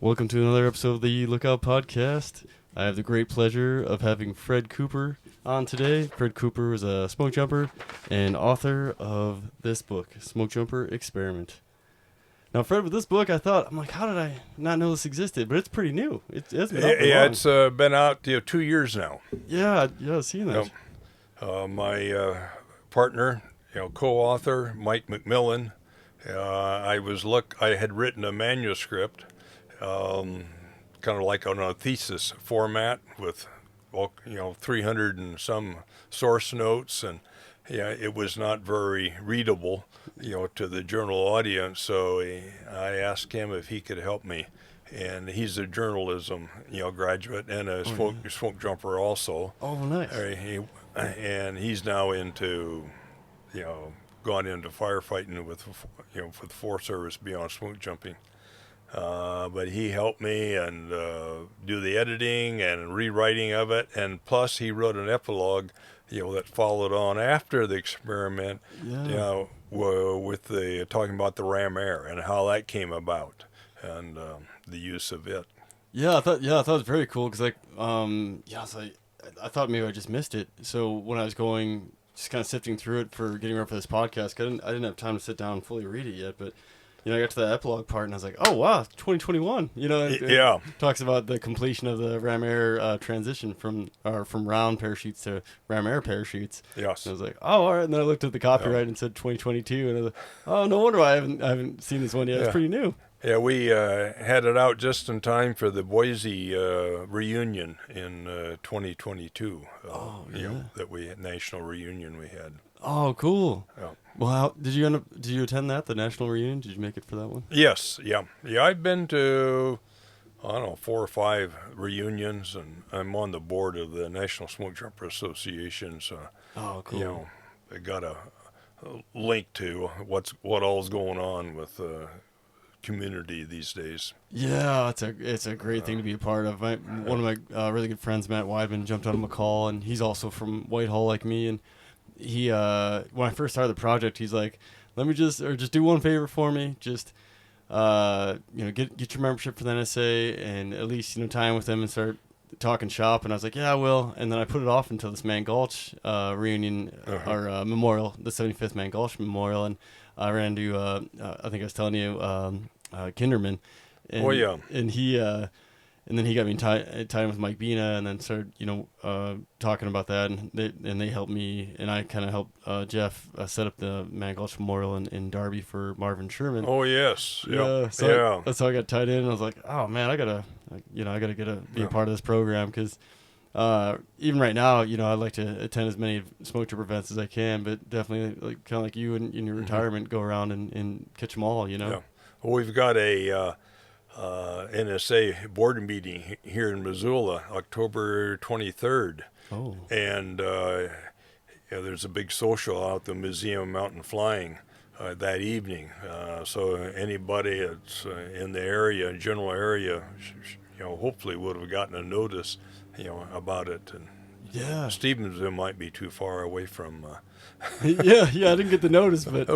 Welcome to another episode of the Lookout Podcast. I have the great pleasure of having Fred Cooper on today. Fred Cooper is a smoke jumper and author of this book, Smokejumper Experiment. Now, Fred, with this book, I'm like, how did I not know this existed? But it's pretty new. It's been out for long. It's been out 2 years now. Yeah, I've seen that. My partner, co-author, Mike McMillan, I had written a manuscript, kind of like on a thesis format with, 300 and some source notes, and it was not very readable, to the journal audience. So I asked him if he could help me, and he's a journalism, graduate and a smoke jumper also. Oh, nice. And he's now gone into firefighting with the Forest Service beyond smoke jumping. But he helped me and do the editing and rewriting of it, and plus he wrote an epilogue, that followed on after the experiment, with the talking about the ram air and how that came about and the use of it. I thought it was very cool because I thought maybe I just missed it. So when I was going, just kind of sifting through it for getting ready for this podcast, I didn't have time to sit down and fully read it yet, but. I got to the epilogue part, and I was like, oh, wow, 2021. It talks about the completion of the ram air transition from round parachutes to ram air parachutes. Yes. And I was like, oh, all right. And then I looked at the copyright and said 2022, and I was like, oh, no wonder why I haven't seen this one yet. It's pretty new. Yeah, we had it out just in time for the Boise reunion in 2022. National reunion we had. Oh, cool. Yeah. Well, did you attend the national reunion? Did you make it for that one? Yes, yeah. I've been to, 4 or 5 reunions, and I'm on the board of the National Smokejumper Association, so, cool. I got a link to what all's going on with community these days. Yeah, it's a great thing to be a part of. One of my really good friends, Matt Weidman, jumped on McCall, and he's also from Whitehall like me, and he when I first started the project, he's like, let me just do one favor for me, just get your membership for the NSA and at least time with them and start talking shop. And I was like, yeah, I will. And then I put it off until this Man Gulch reunion or memorial, the 75th Man Gulch memorial, and I ran into I think I was telling you Kinderman. And, and he and then he got me tied in with Mike Bina, and then started, talking about that, and they helped me, and I kind of helped Jeff set up the Man Gulch Memorial in Darby for Marvin Sherman. Oh yes, that's how I got tied in. And I was like, oh man, I gotta be a part of this program because even right now, I'd like to attend as many smoke trip events as I can, but definitely kind of like you in your retirement, go around and catch them all. Yeah. Well, we've got a NSA board meeting here in Missoula, October 23rd. Oh. And there's a big social out at the Museum Mountain Flying that evening. So anybody that's in the general area, hopefully would have gotten a notice, about it. And Stevensville might be too far away from. I didn't get the notice, but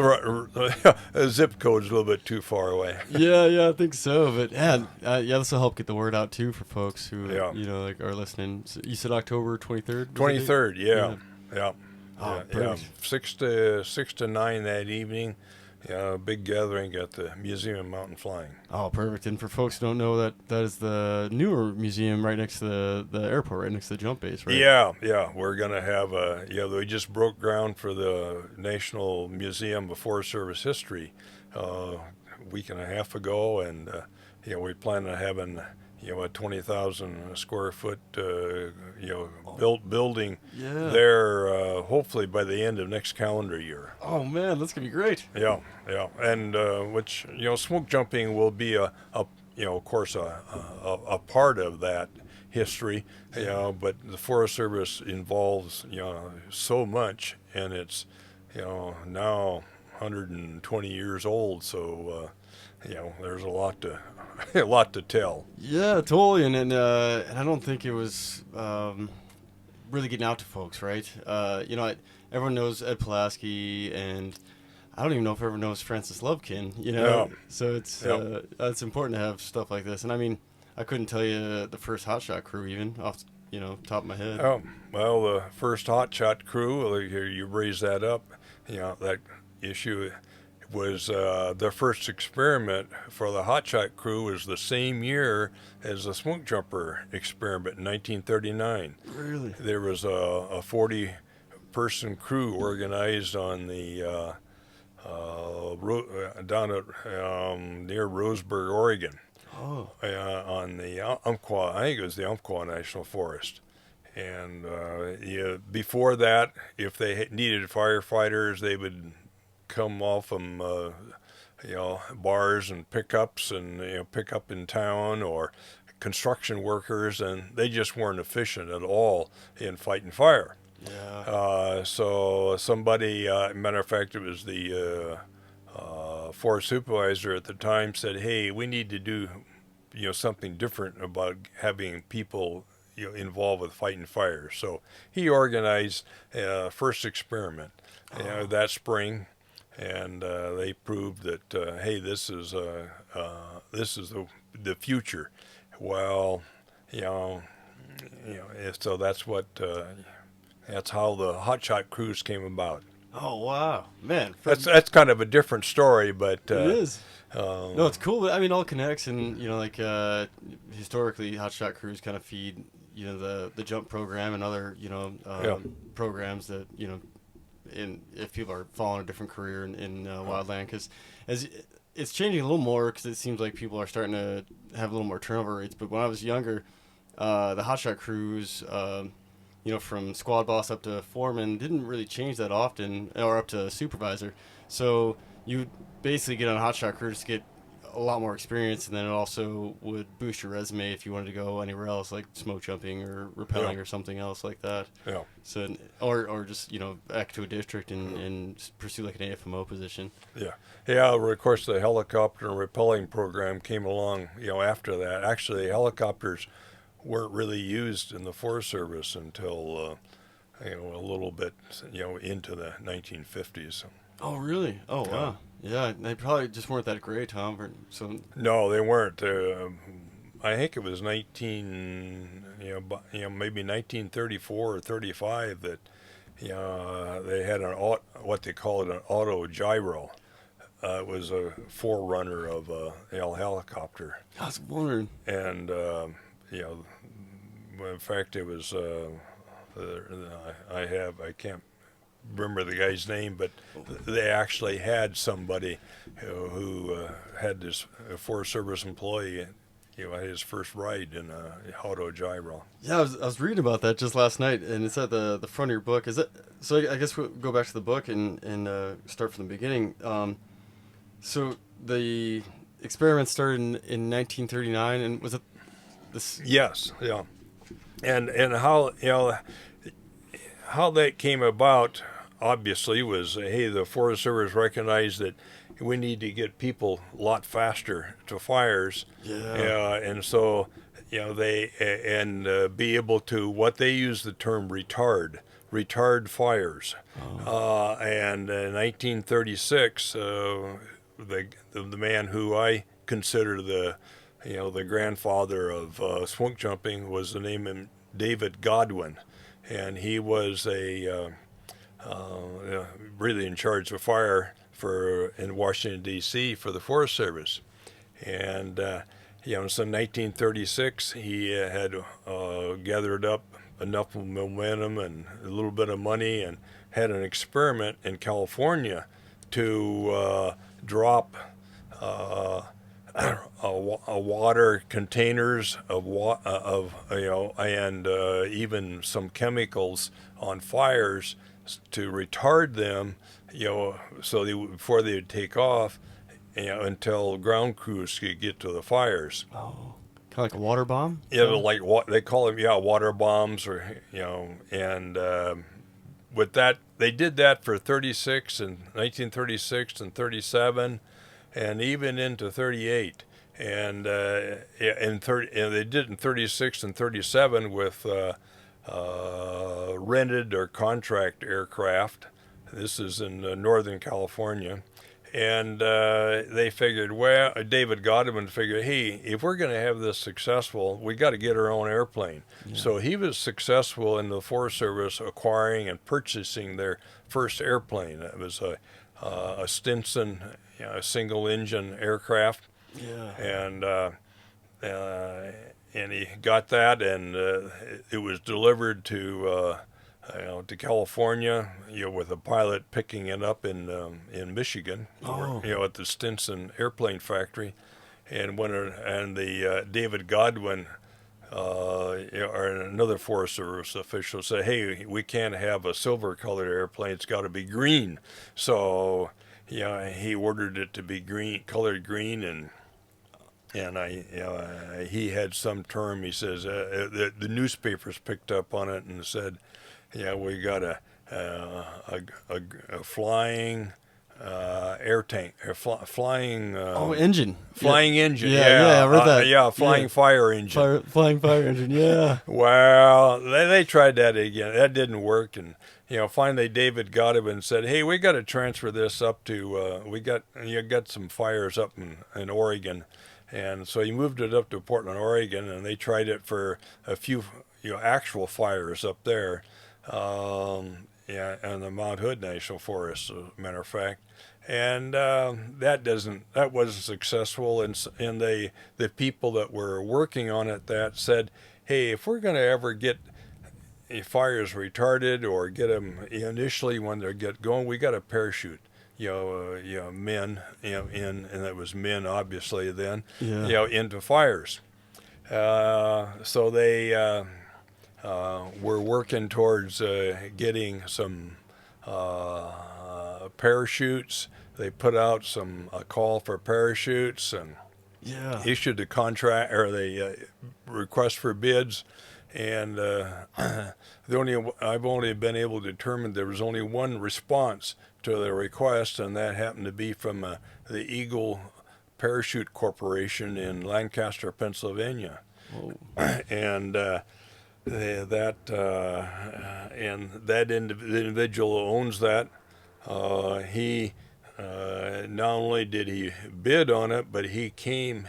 zip code's a little bit too far away. I think so. But this will help get the word out too for folks who are listening. So you said October 23rd. 23rd, yeah. Oh, yeah. 6 to 9 that evening. Yeah, a big gathering at the Museum of Mountain Flying. Oh, perfect. And for folks who don't know, that is the newer museum right next to the airport, right next to the jump base, right? Yeah. We're going to have we just broke ground for the National Museum of Forest Service History a week and a half ago, and we plan on having a 20,000 square foot building there hopefully by the end of next calendar year. Oh man, that's gonna be great. Yeah, and which smoke jumping will be of course a part of that history, but the Forest Service involves so much, and it's now 120 years old, so there's a lot to tell. Yeah, totally, and I don't think it was really getting out to folks, right? Everyone knows Ed Pulaski and I don't even know if everyone knows Francis Lovekin, Yeah. So it's important to have stuff like this. And I mean, I couldn't tell you the first hotshot crew even off, top of my head. Oh, well, the first hotshot crew, you raise that up, that issue was the first experiment for the hotshot crew was the same year as the Smokejumper Experiment in 1939. Really? There was a 40-person crew organized on the down at near Roseburg, Oregon, Oh. on the Umpqua. I think it was the Umpqua National Forest. And before that, if they needed firefighters, they would come off from bars and pickups and pick up in town, or construction workers, and they just weren't efficient at all in fighting fire. Yeah. So somebody, matter of fact, it was the forest supervisor at the time, said, "Hey, we need to do something different about having people involved with fighting fires." So he organized first experiment that spring, and they proved that hey, this is the future. Well, so that's what that's how the hotshot crews came about. Oh wow, man. That's kind of a different story, but it is. No, it's cool. But I mean, all connects, and historically, hotshot crews kind of feed the jump program and other programs that if people are following a different career in wildland, because as it's changing a little more, because it seems like people are starting to have a little more turnover rates. But when I was younger, the hotshot crews, from squad boss up to foreman, didn't really change that often, or up to supervisor. So you basically get on a hotshot crew to get a lot more experience, and then it also would boost your resume if you wanted to go anywhere else, like smoke jumping or rappelling or something else like that. Yeah. So, or just back to a district and pursue like an AFMO position. Yeah. Yeah. Of course, the helicopter and rappelling program came along. After that, actually, helicopters weren't really used in the Forest Service until a little bit into the 1950s. Oh really? Oh wow. Yeah, they probably just weren't that great, Tom. So no, they weren't. I think it was maybe 1934 or 35 that they had what they called an auto gyro. It was a forerunner of a helicopter. I was wondering. And in fact, it was I can't remember the guy's name, but they actually had somebody who had this Forest Service employee, had his first ride in a auto gyro. Yeah, I was reading about that just last night, and it's at the front of your book. Is it? So I guess we'll go back to the book and start from the beginning. So the experiment started in 1939, and was it this? Yes, yeah, and how how that came about, obviously, was hey, the Forest Service recognized that we need to get people a lot faster to fires, and so they be able to what they use the term retard fires, and in 1936, the man who I consider the grandfather of smoke jumping was the name of David Godwin. And he was really in charge of fire in Washington, D.C. for the Forest Service. And, so in 1936, he had gathered up enough momentum and a little bit of money and had an experiment in California to drop water containers and even some chemicals on fires to retard them, so before they would take off, until ground crews could get to the fires. Oh, kind of like a water bomb. Yeah, like what they call them, water bombs, or and with that they did that for 1936 and 37. And even into 38, and they did in 36 and 37 with rented or contract aircraft This is in Northern California. And they figured, well, David Godwin figured, hey, if we're going to have this successful, we got to get our own airplane. Yeah. So he was successful in the Forest Service acquiring and purchasing their first airplane. It was a Stinson, a single-engine aircraft. Yeah. And he got that, and it was delivered to California, with a pilot picking it up in Michigan, at the Stinson airplane factory, and the David Godwin, or another Forest Service official said, "Hey, we can't have a silver-colored airplane; it's got to be green." So, he ordered it to be colored green, and he had some term. He says the newspapers picked up on it and said, "Yeah, we got a flying air tank, flying engine, flying engine." Yeah, I read that. Flying fire engine. Flying fire engine. Yeah. Well, they tried that again. That didn't work, and finally David Godwin said, "Hey, we got to transfer this up to you got some fires up in Oregon." And so he moved it up to Portland, Oregon, and they tried it for a few, actual fires up there, and the Mount Hood National Forest, as a matter of fact. And that wasn't successful. And the people that were working on it said, hey, if we're going to ever get fires retarded or get them initially when they get going, we got to parachute. Men, and it was men obviously then, into fires. So they were working towards getting some parachutes. They put out a call for parachutes and issued the contract or the request for bids. And I've only been able to determine there was only one response to the request, and that happened to be from the Eagle Parachute Corporation in Lancaster, Pennsylvania. And the individual who owns that, he not only did he bid on it, but he came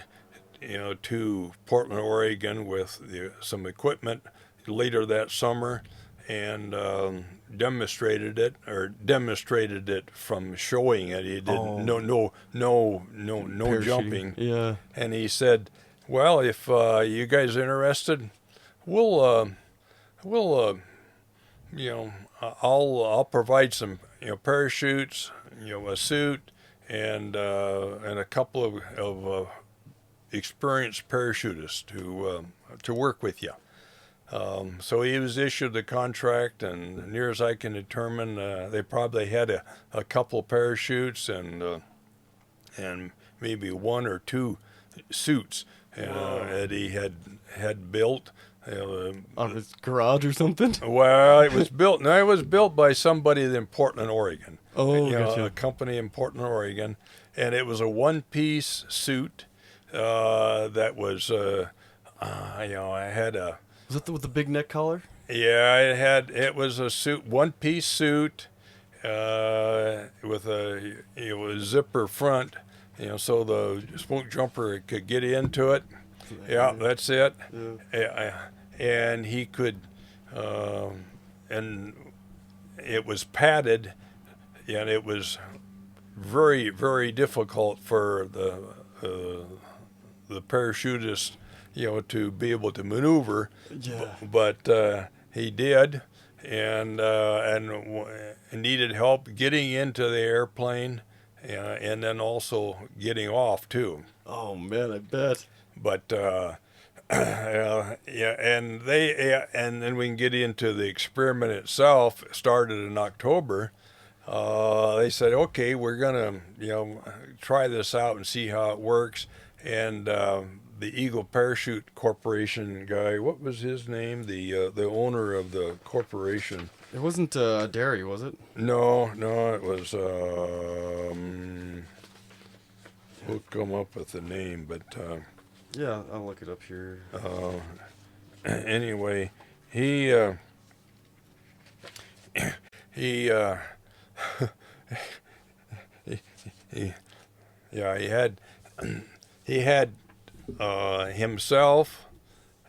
to Portland, Oregon with some equipment later that summer and demonstrated it from showing it. He did no jumping. Yeah. And he said, "Well, if you guys are interested, I'll provide some parachutes, a suit, and a couple of experienced parachutists to work with you." So he was issued the contract, and near as I can determine, they probably had a couple parachutes and maybe one or two suits that he had built. On his garage or something? Well, it was built. No, it was built by somebody in Portland, Oregon. Gotcha. A company in Portland, Oregon, and it was a one-piece suit that was. I had a. Was it with the big neck collar? Yeah, it was a suit, one-piece suit, with a zipper front, so the smoke jumper could get into it. Yeah, that's it. Yeah. And he could, and it was padded, and it was very, very difficult for the parachutist, to be able to maneuver. Yeah. But he did, and needed help getting into the airplane, and then also getting off too. Oh man, I bet. But and then we can get into the experiment itself. It started in October. They said, okay, we're gonna try this out and see how it works. And the Eagle Parachute Corporation guy, what was his name? The owner of the corporation. It wasn't Derry, was it? No, it was. We'll come up with the name, but. Yeah, I'll look it up here. Anyway, he he he had himself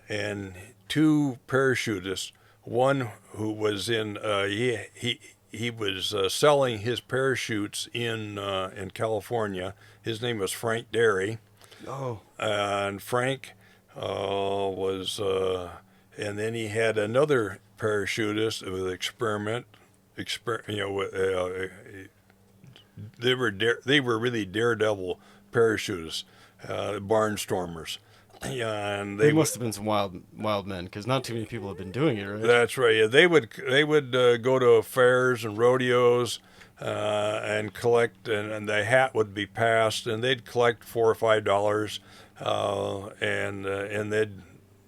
and two parachutists. One who was in he was selling his parachutes in California. His name was Frank Derry. Oh. And Frank was, and then he had another parachutist with they were really daredevil parachutists, barnstormers. Yeah, and they must have been some wild men, because not too many people have been doing it, right? That's right. Yeah, they would go to fairs and rodeos and collect, and the hat would be passed, and they'd collect $4 or $5, and they'd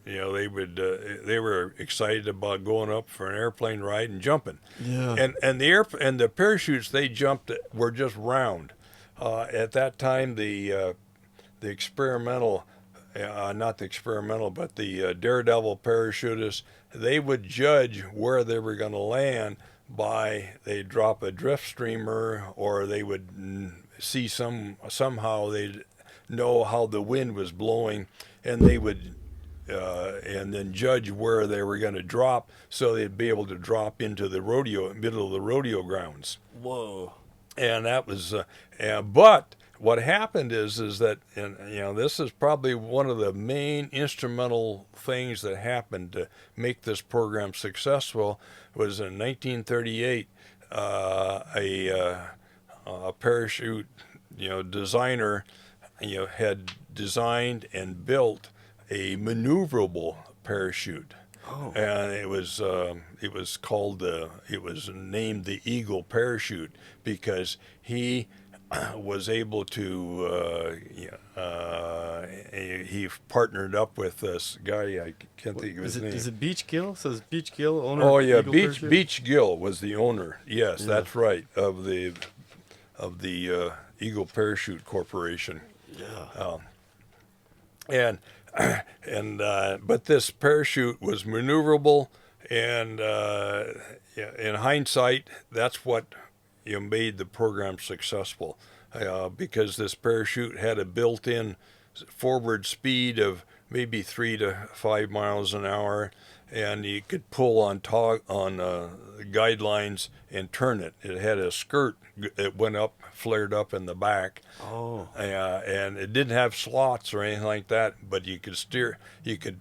they were excited about going up for an airplane ride and jumping. Yeah. And the parachutes they jumped were just round. At that time, the experimental. Not the experimental, but the daredevil parachutists, they would judge where they were going to land by they'd drop a drift streamer, or they would see somehow they'd know how the wind was blowing, and they would and then judge where they were going to drop, so they'd be able to drop into the middle of the rodeo grounds. Whoa. And that was, but what happened is that, and this is probably one of the main instrumental things that happened to make this program successful, was in 1938, a parachute, designer, had designed and built a maneuverable parachute. Oh. And it was named the Eagle parachute because he was able to he partnered up with this guy, I can't think of his name. Is it Beach Gill? So is Beach Gill owner? Oh yeah, Eagle Parachute? Beach Gill was the owner. Yes, Yeah. That's right, of the Eagle Parachute Corporation. Yeah. But this parachute was maneuverable, and in hindsight, that's what made the program successful, because this parachute had a built-in forward speed of maybe 3 to 5 miles an hour, and you could pull on guidelines and turn it. It had a skirt that went up, flared up in the back. Oh. And it didn't have slots or anything like that, but you could steer. You could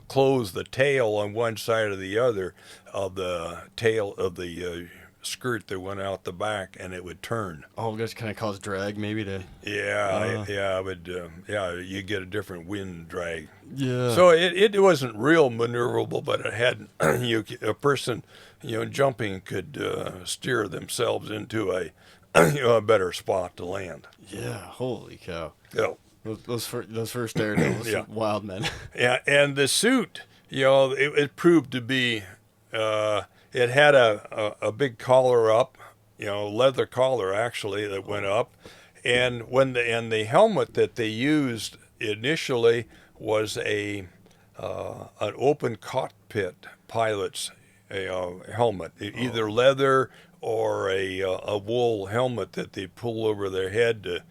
close the tail on one side or the other of the tail of the skirt that went out the back, and it would turn. Oh, just kind of cause drag, maybe to. It would. You get a different wind drag. Yeah. So it wasn't real maneuverable, but it had a person jumping could steer themselves into a better spot to land. Yeah. Holy cow. Yeah. Those first daredevils, Yeah. wild men. Yeah, and the suit, it proved to be. It had a big collar up, leather collar actually that went up, and the helmet that they used initially was an open cockpit pilot's helmet, either leather or a wool helmet that they pull over their head to,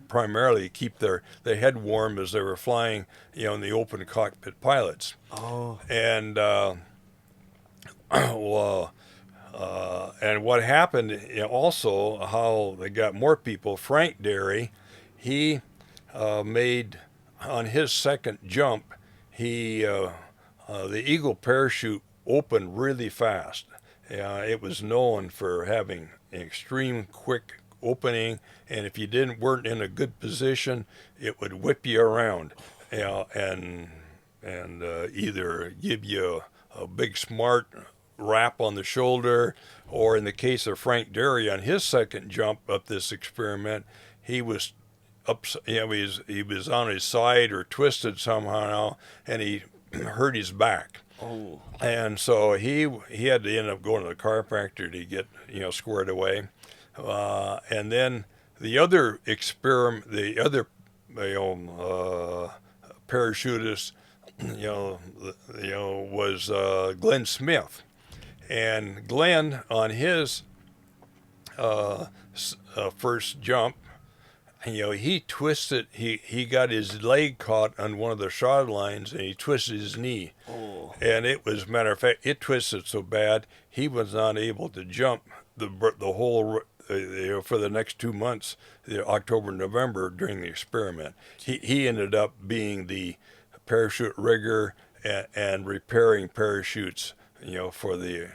primarily keep their head warm as they were flying, in the open cockpit pilots. Oh. And and what happened, also how they got more people. Frank Derry, he made on his second jump, the Eagle parachute opened really fast. It was known for having an extreme quick opening, and if you weren't in a good position, it would whip you around, and either give you a big smart rap on the shoulder, or in the case of Frank Derry, on his second jump up this experiment, he was up, he was on his side or twisted somehow, and he hurt his back. Oh. And so he had to end up going to the chiropractor to get squared away. And then the other parachutist, was Glenn Smith. And Glenn, on his first jump. He twisted. He got his leg caught on one of the shroud lines, and he twisted his knee. Oh. And it was, matter of fact, it twisted so bad he was not able to jump the whole for the next 2 months, October and November during the experiment. He ended up being the parachute rigger and repairing parachutes, for the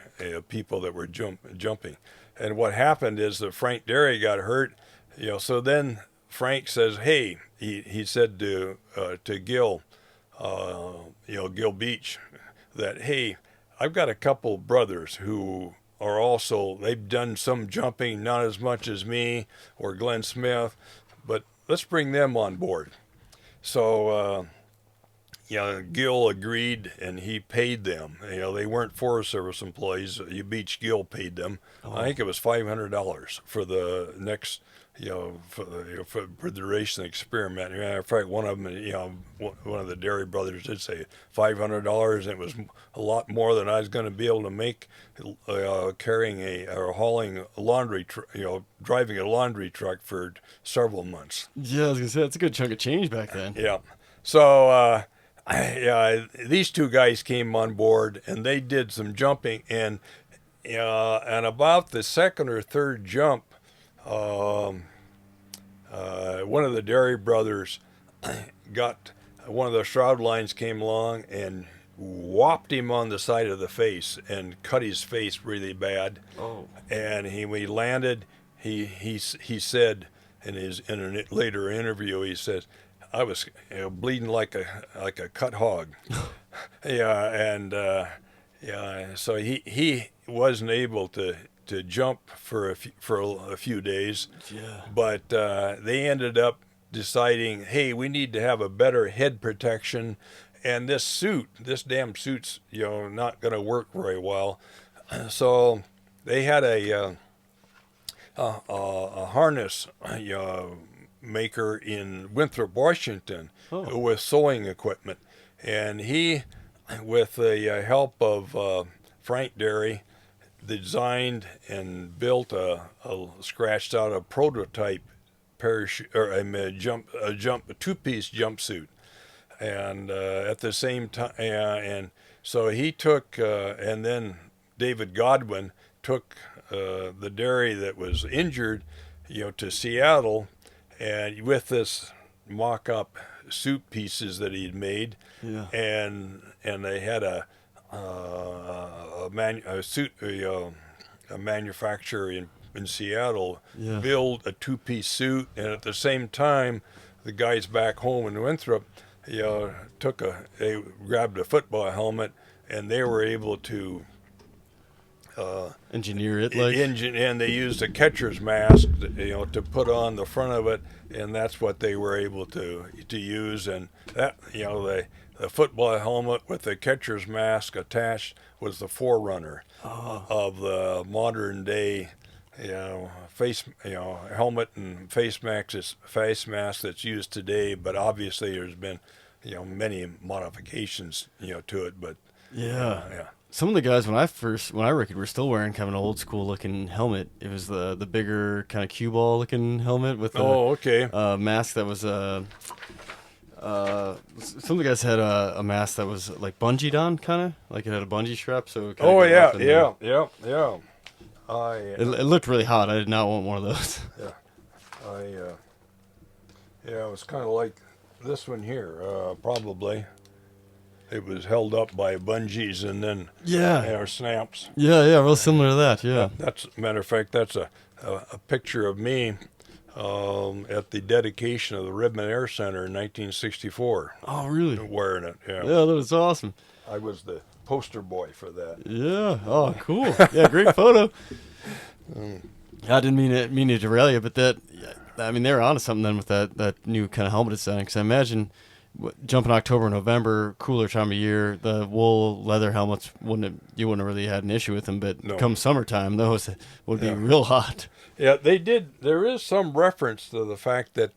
people that were jumping. And what happened is that Frank Derry got hurt, so then Frank says, hey, he said to Gil, Gil Beach, that, hey, I've got a couple brothers who are also, they've done some jumping, not as much as me or Glenn Smith, but let's bring them on board. So, Gil agreed, and he paid them. They weren't Forest Service employees. Beach Gil paid them. Oh. I think it was $500 for the next, for the duration of the experiment. In fact, one of them, one of the Derry brothers did say $500, and it was a lot more than I was going to be able to make carrying or hauling a laundry, driving a laundry truck for several months. Yeah, I was gonna say that's a good chunk of change back then. Yeah, so. These two guys came on board, and they did some jumping, and about the second or third jump, one of the Derry brothers got one of the shroud lines, came along and whopped him on the side of the face and cut his face really bad. Oh. And when he landed, he said in a later interview, he says, I was bleeding like a cut hog. So he wasn't able to jump for a few days. Yeah. But they ended up deciding, hey, we need to have a better head protection, and this damn suit's not going to work very well. So they had a harness maker in Winthrop, Washington, with sewing equipment, and he, with the help of Frank Derry, designed and built scratched out a prototype parachute or a two-piece jumpsuit, and at the same time, and so he took, and then David Godwin took the Derry that was injured, to Seattle. And with this mock-up suit pieces that he'd made, yeah. and they had a manufacturer in Seattle, yeah. build a two-piece suit, and at the same time, the guys back home in Winthrop, they grabbed a football helmet, and they were able to engineer it, and they used a catcher's mask, to put on the front of it, and that's what they were able to use. And that, the football helmet with the catcher's mask attached was the forerunner of the modern day, helmet and face mask that's used today. But obviously, there's been, many modifications, to it. But yeah. Some of the guys when I reckoned were still wearing kind of an old school looking helmet. It was the bigger kind of cue ball looking helmet with a mask that was some of the guys had a mask that was like bungeed on, kind of like it had a bungee strap. So it yeah. It looked really hot. I did not want one of those. It was kind of like this one here, probably. It was held up by bungees and then or snaps. Yeah, real similar to that. Yeah. That's matter of fact. That's a picture of me at the dedication of the Redmond Air Center in 1964. Oh, really? Wearing it. Yeah. Yeah, that was awesome. I was the poster boy for that. Yeah. Oh, cool. Yeah, great photo. I didn't mean to derail you, but they're onto something then with that new kind of helmet design. Because I imagine. Jumping October, November, cooler time of year, the wool leather helmets you wouldn't have really had an issue with them, but come summertime, those would be real hot. Yeah, they did. There is some reference to the fact that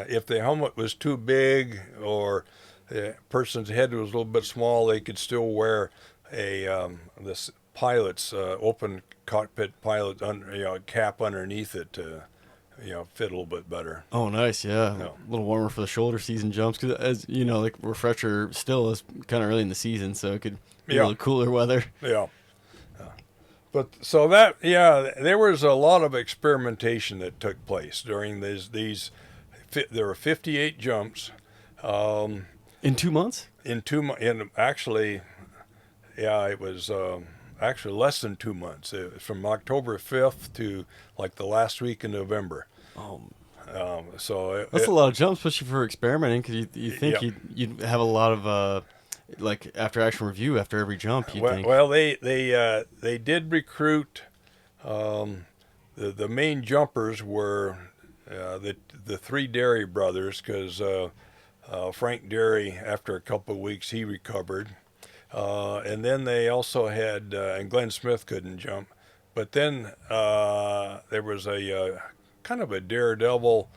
if the helmet was too big or the person's head was a little bit small, they could still wear this pilot's open cockpit pilot cap underneath it to fit a little bit better. Oh, nice, yeah. Yeah. A little warmer for the shoulder season jumps, because as you know, like refresher still is kind of early in the season, so it could be a little cooler weather. Yeah. But so that there was a lot of experimentation that took place during these. There were 58 jumps. In 2 months? Actually, it was actually less than 2 months. It was from October 5th to like the last week in November. Oh, so that's a lot of jumps, especially for experimenting, because you think you'd have a lot of like after action review after every jump. Well, they did recruit. The main jumpers were the three Derry brothers, because Frank Derry, after a couple of weeks, he recovered. And then they also had, and Glenn Smith couldn't jump, but then there was a kind of a daredevil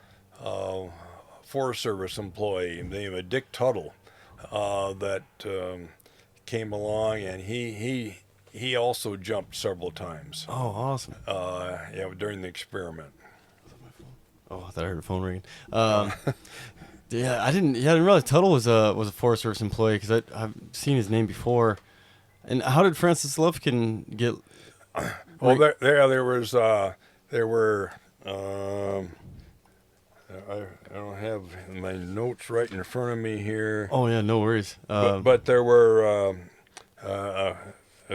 Forest Service employee named Dick Tuttle that came along, and he also jumped several times. Oh, awesome. During the experiment. Oh, I thought I heard a phone ringing. I didn't realize Tuttle was a Forest Service employee, because I've seen his name before. And how did Francis Lufkin get? Well, there were. I don't have my notes right in front of me here. Oh yeah, no worries. But there were a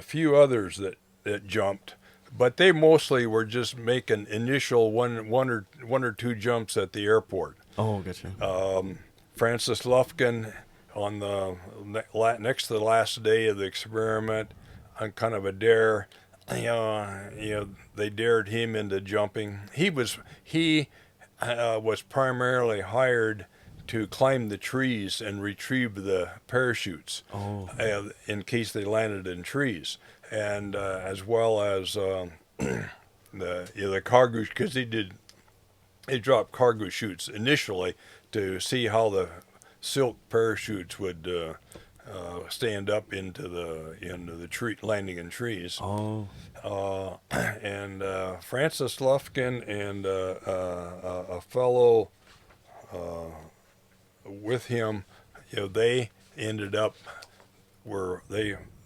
few others that jumped, but they mostly were just making initial one or two jumps at the airport. Oh, gotcha. Francis Lufkin, on the next to the last day of the experiment, on kind of a dare, they dared him into jumping. He was primarily hired to climb the trees and retrieve the parachutes, in case they landed in trees, and as well as the cargo, because they dropped cargo chutes initially to see how the silk parachutes would stand up into the tree, landing in trees. And Francis Lufkin and a fellow with him, they ended up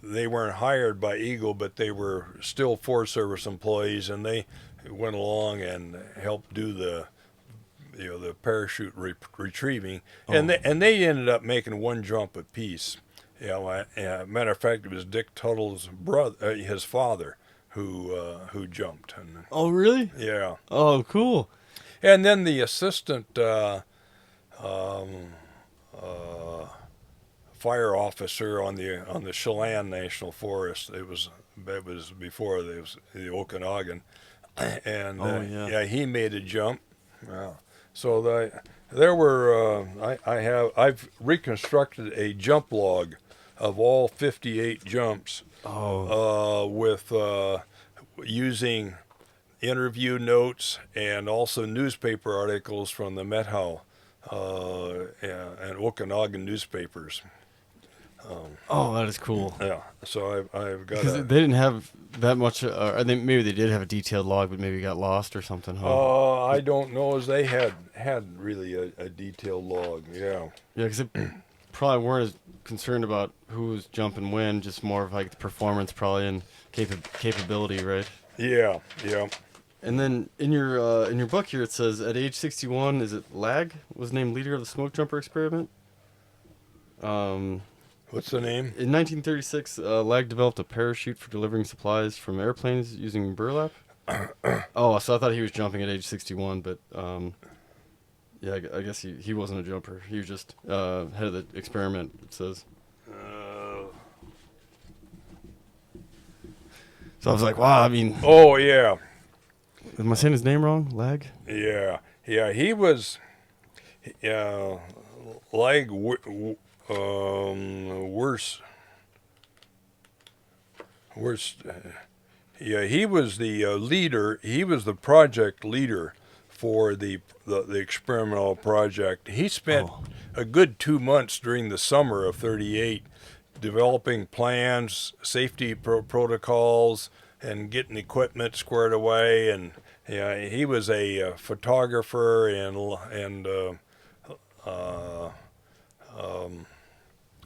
they weren't hired by Eagle, but they were still Forest Service employees, and they went along and helped do the parachute retrieving, and they ended up making one jump apiece. Matter of fact, it was Dick Tuttle's brother, his father, who jumped. And, oh, really? Yeah. Oh, cool. And then the assistant fire officer on the Chelan National Forest. It was before the Okanagan, and he made a jump. Yeah. So there were I've reconstructed a jump log of all 58 jumps. With using interview notes and also newspaper articles from the Methow and Okanagan newspapers. That is cool. Yeah, so I've got. Because they didn't have that much. Maybe they did have a detailed log, but maybe got lost or something. Huh? I don't know, as they had really a detailed log. Yeah. Yeah, because they probably weren't as concerned about who was jumping when, just more of like the performance probably and capability, right? Yeah. And then in your book here it says at age 61, is it Lag was named leader of the Smokejumper Experiment? What's the name? In 1936, Lag developed a parachute for delivering supplies from airplanes using burlap. So I thought he was jumping at age 61, but I guess he wasn't a jumper. He was just head of the experiment, it says. So I was like, wow, I mean... Oh, yeah. Am I saying his name wrong? Lag? Yeah, he was... Lag... worse. He was the leader. He was the project leader for the experimental project. He spent a good 2 months during the summer of '38 developing plans, safety protocols, and getting equipment squared away. And yeah, he was a photographer and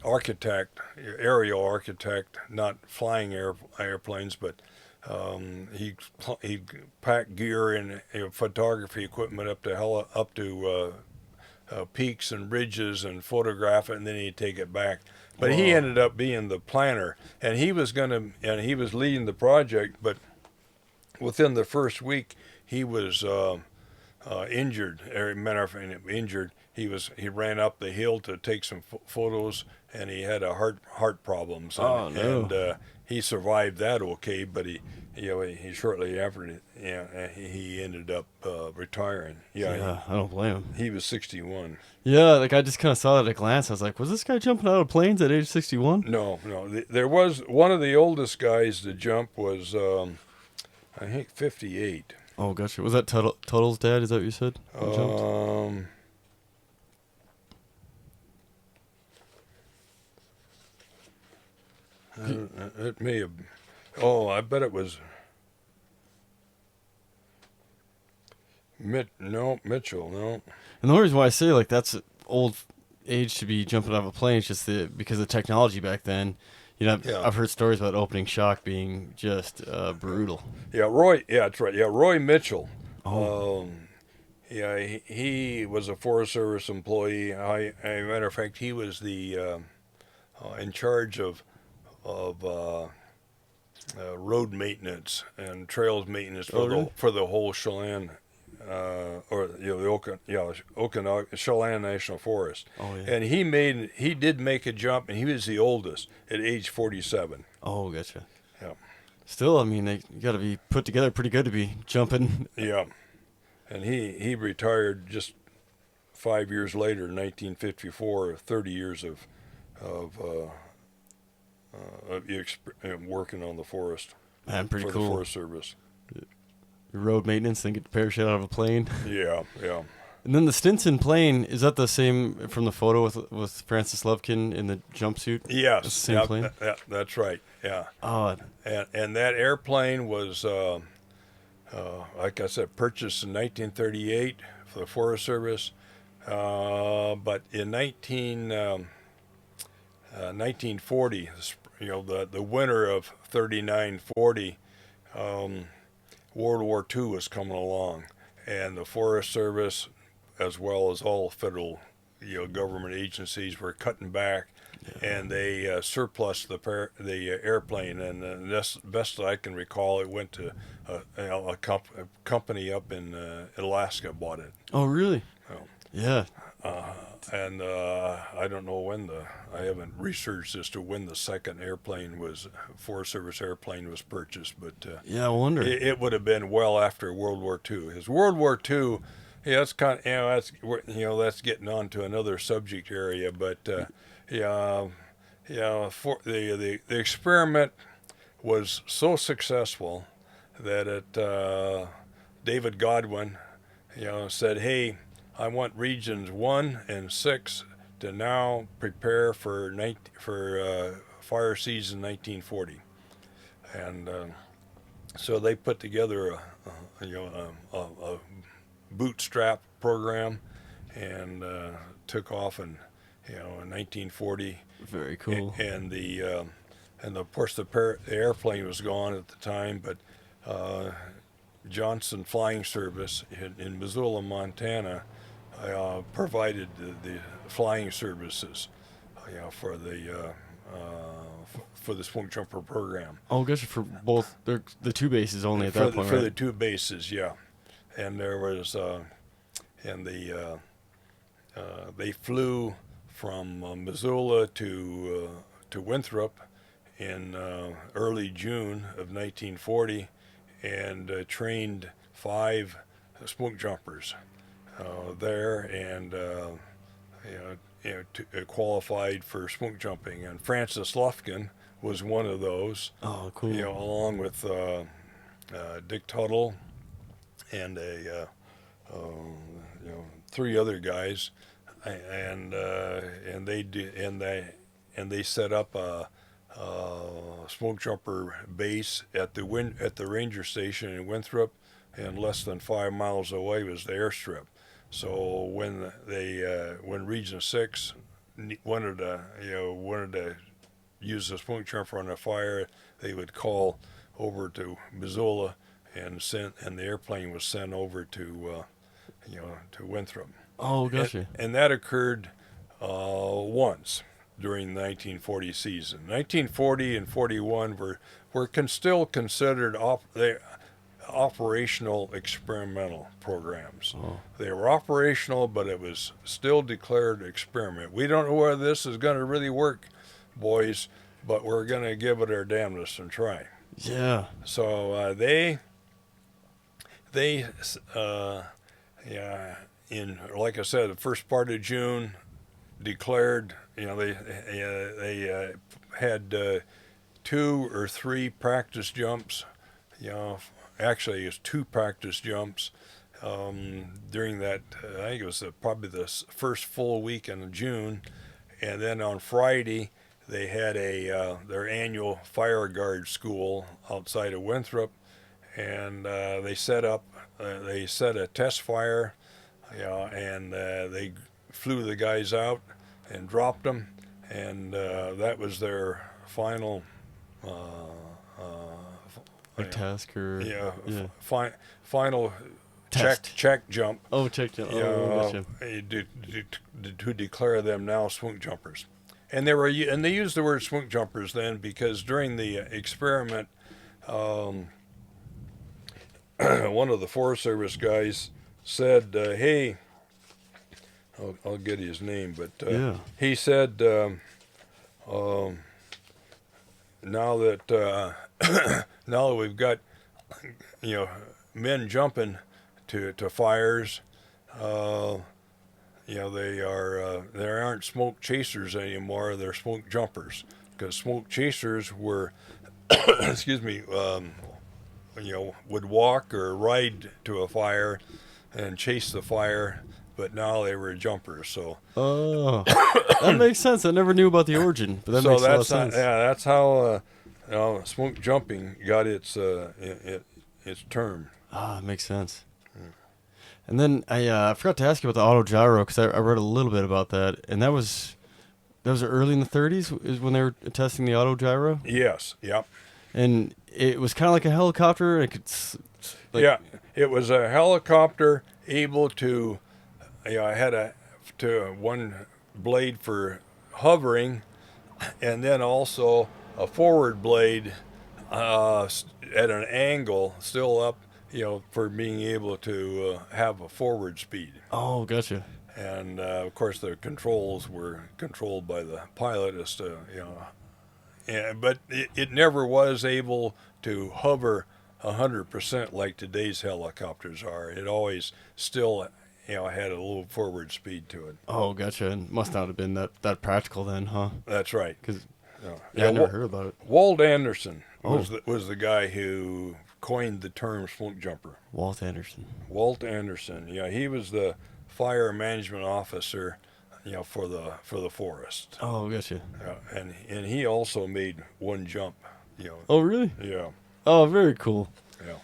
architect, aerial architect, not flying airplanes, but he packed gear and photography equipment up to peaks and ridges and photograph it, and then he'd take it back. But he ended up being the planner, and he was leading the project. But within the first week, he was injured. Matter of fact, injured. He ran up the hill to take some photos, and he had a heart problems. And, and he survived that okay, but he shortly after he ended up retiring. Yeah, I don't blame him. He was 61. Yeah, like I just kind of saw that at a glance. I was like, was this guy jumping out of planes at age 61? No. There was one of the oldest guys to jump was I think 58. Oh, gotcha. Was that Tuttle's dad? Is that what you said? It may have. Oh, I bet it was. Mitchell. No. And the only reason why I say like that's old age to be jumping out of a plane is just because of the technology back then. You know, I've heard stories about opening shock being just brutal. Yeah, Roy. Yeah, that's right. Yeah, Roy Mitchell. Oh. He was a Forest Service employee. Matter of fact, he was the in charge of road maintenance and trails maintenance for the whole Chelan, or the Okanagan Chelan National Forest. Oh, yeah. And he did make a jump, and he was the oldest at age 47. Oh, gotcha. Yeah. Still, I mean, you got to be put together pretty good to be jumping. Yeah. And he retired just 5 years later, in 1954, 30 years of working on the forest. Man, pretty for cool. The Forest Service. Road maintenance, then get to parachute out of a plane. Yeah. And then the Stinson plane, is that the same from the photo with Francis Lovekin in the jumpsuit? Yes. That's the same plane? That's right, yeah. Oh. And that airplane was, like I said, purchased in 1938 for the Forest Service. But in 1940, the winter of 39-40, World War II was coming along, and the Forest Service, as well as all federal, government agencies, were cutting back, and they surplused the airplane. And best that I can recall, it went to a company up in Alaska bought it. Oh, really? Oh. Yeah. And I don't know I haven't researched as to when the second Forest Service airplane was purchased, but yeah, I wonder. It would have been well after World War II. Because World War II, that's kind of, that's getting on to another subject area, but for the experiment was so successful that David Godwin, said, "Hey, I want regions 1 and 6 to now prepare for fire season 1940," and so they put together a bootstrap program and took off in 1940. Very cool. And of course the airplane was gone at the time, but Johnson Flying Service in Missoula, Montana, provided the flying services, for the Smokejumper program. Oh, gosh, for both the two bases only at that point, for right? the two bases, yeah. And there was, they flew from Missoula to Winthrop in early June of 1940, and trained 5 smoke jumpers there, and qualified for smoke jumping. And Francis Lufkin was one of those. Oh, cool. Along with Dick Tuttle and 3 other guys, and they set up smoke jumper base at the ranger station in Winthrop, and less than 5 miles away was the airstrip. So when Region 6 wanted to use the smoke jumper on a fire, they would call over to Missoula and the airplane was sent over to to Winthrop. Oh, gotcha. And that occurred once during the 1940 season. 1940 and 41 were still considered operational experimental programs. Oh. They were operational, but it was still declared experiment. We don't know whether this is going to really work, boys, but we're going to give it our damnedest and try. Yeah. So in, like I said, the first part of June, declared. They had 2 or 3 practice jumps. Actually, it's 2 practice jumps during that. I think it was probably the first full week in June, and then on Friday they had their annual fire guard school outside of Winthrop, and they set a test fire, and they flew the guys out and dropped them, and that was their final task or final test. check jump. Oh, check jump. Oh, gotcha. To declare them now smoke jumpers, and they used the word smoke jumpers then because during the experiment, one of the Forest Service guys said, "Hey." I'll get his name, but he said, now that now that we've got men jumping to fires, they aren't smoke chasers anymore. They're smoke jumpers, because smoke chasers were excuse me, would walk or ride to a fire and chase the fire. But now they were jumpers, so. Oh, that makes sense. I never knew about the origin, but that makes a lot of sense. That's how smoke jumping got its term. Ah, makes sense. And then I forgot to ask you about the auto gyro because I read a little bit about that, and that was early in the 30s is when they were testing the auto gyro. Yes. Yep. And it was kind of like a helicopter. It could. It was a helicopter able to. I had one blade for hovering, and then also a forward blade at an angle, still up, for being able to have a forward speed. Oh, gotcha. And of course, the controls were controlled by the pilot as to, but it never was able to hover 100% like today's helicopters are. It always still. Had a little forward speed to it. Oh, gotcha. And must not have been that practical then, huh? That's right. Because I never heard about it. Walt Anderson was the guy who coined the term smoke jumper. Walt Anderson. Walt Anderson. Yeah, he was the fire management officer, for the forest. Oh, gotcha. Yeah, and he also made one jump. Oh, really? Yeah. Oh, very cool. Yeah.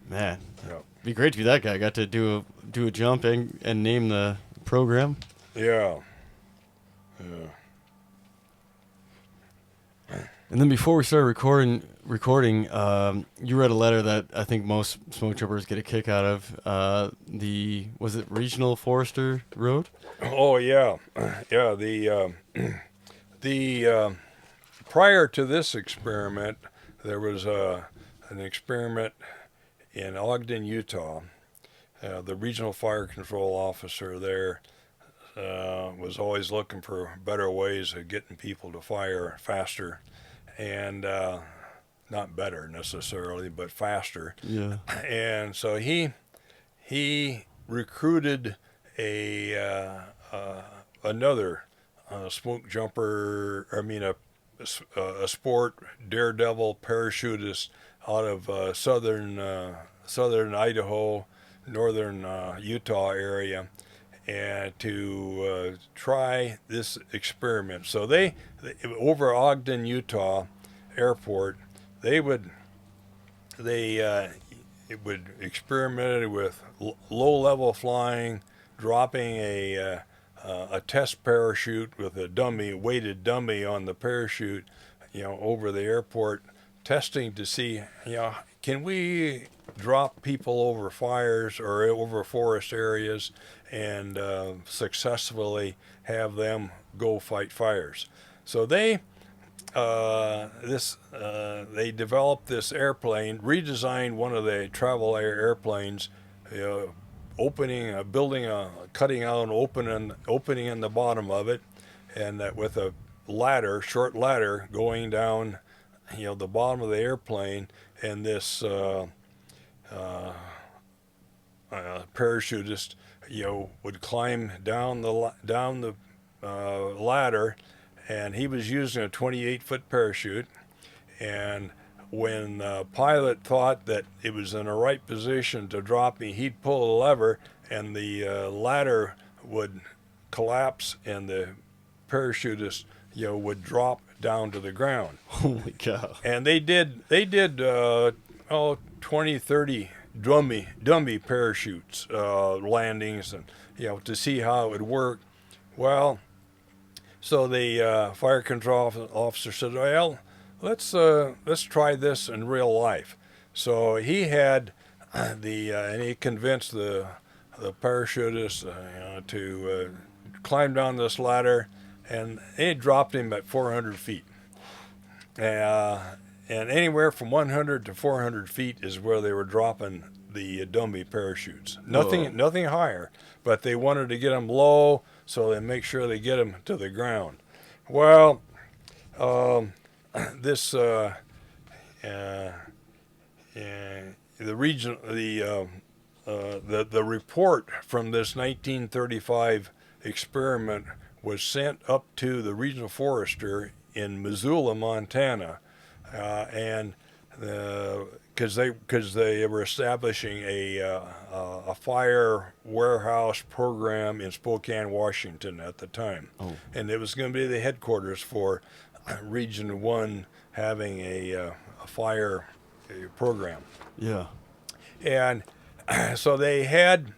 Man. Yeah. Be great to be that guy. Got to do a jump and name the program. Yeah. And then before we started recording, you read a letter that I think most smoke jumpers get a kick out of. Was it Regional Forester Road? Oh yeah, yeah. The prior to this experiment, there was an experiment in Ogden, Utah. The regional fire control officer there was always looking for better ways of getting people to fire faster, and not better necessarily, but faster. Yeah. And so he recruited another smoke jumper. A sport daredevil parachutist out of southern Idaho, northern Utah area, and to try this experiment. So they over Ogden, Utah airport, they would experiment with low-level flying, dropping a test parachute with a weighted dummy on the parachute, over the airport, testing to see, can we drop people over fires or over forest areas and successfully have them go fight fires. So they developed this airplane, redesigned one of the travel airplanes, cutting out an opening in the bottom of it, and that with a short ladder going down, the bottom of the airplane, and this parachutist, would climb down the ladder, and he was using a 28-foot parachute. And when the pilot thought that it was in the right position to drop me, he'd pull the lever, and the ladder would collapse, and the parachutist, would drop down to the ground. Holy cow! And they did 20, 30 dummy parachutes landings, and to see how it would work. Well, so the fire control officer said, well, let's try this in real life. So he had and he convinced the parachutist to climb down this ladder, and they dropped him at 400 feet. And anywhere from 100 to 400 feet is where they were dropping the dummy parachutes. Nothing higher, but they wanted to get them low so they make sure they get them to the ground. Well, the report from this 1935 experiment was sent up to the regional forester in Missoula, Montana, and because they were establishing a fire warehouse program in Spokane, Washington at the time, and it was going to be the headquarters for Region 1 having a fire program. Yeah. And so they had,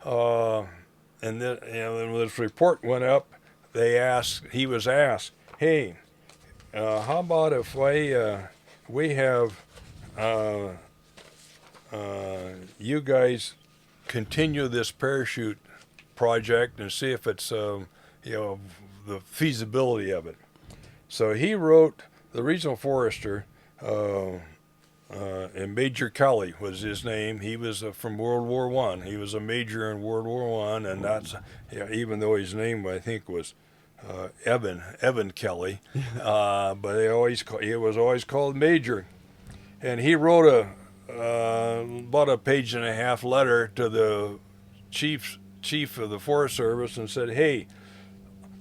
when this report went up, he was asked, hey, how about if we have you guys continue this parachute project and see if it's, the feasibility of it. So he wrote, the regional forester, and Major Kelly was his name. He was from World War I. He was a major in World War I, and that's, even though his name, I think, was Evan Kelly, but he was always called Major. And he wrote about a page and a half letter to the chief of the Forest Service and said, hey,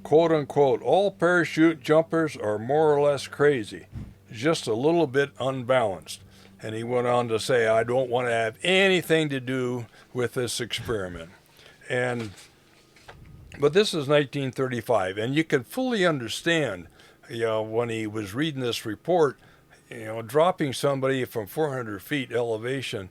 quote unquote, all parachute jumpers are more or less crazy, just a little bit unbalanced. And he went on to say, I don't want to have anything to do with this experiment. But this is 1935, and you can fully understand, when he was reading this report, dropping somebody from 400 feet elevation.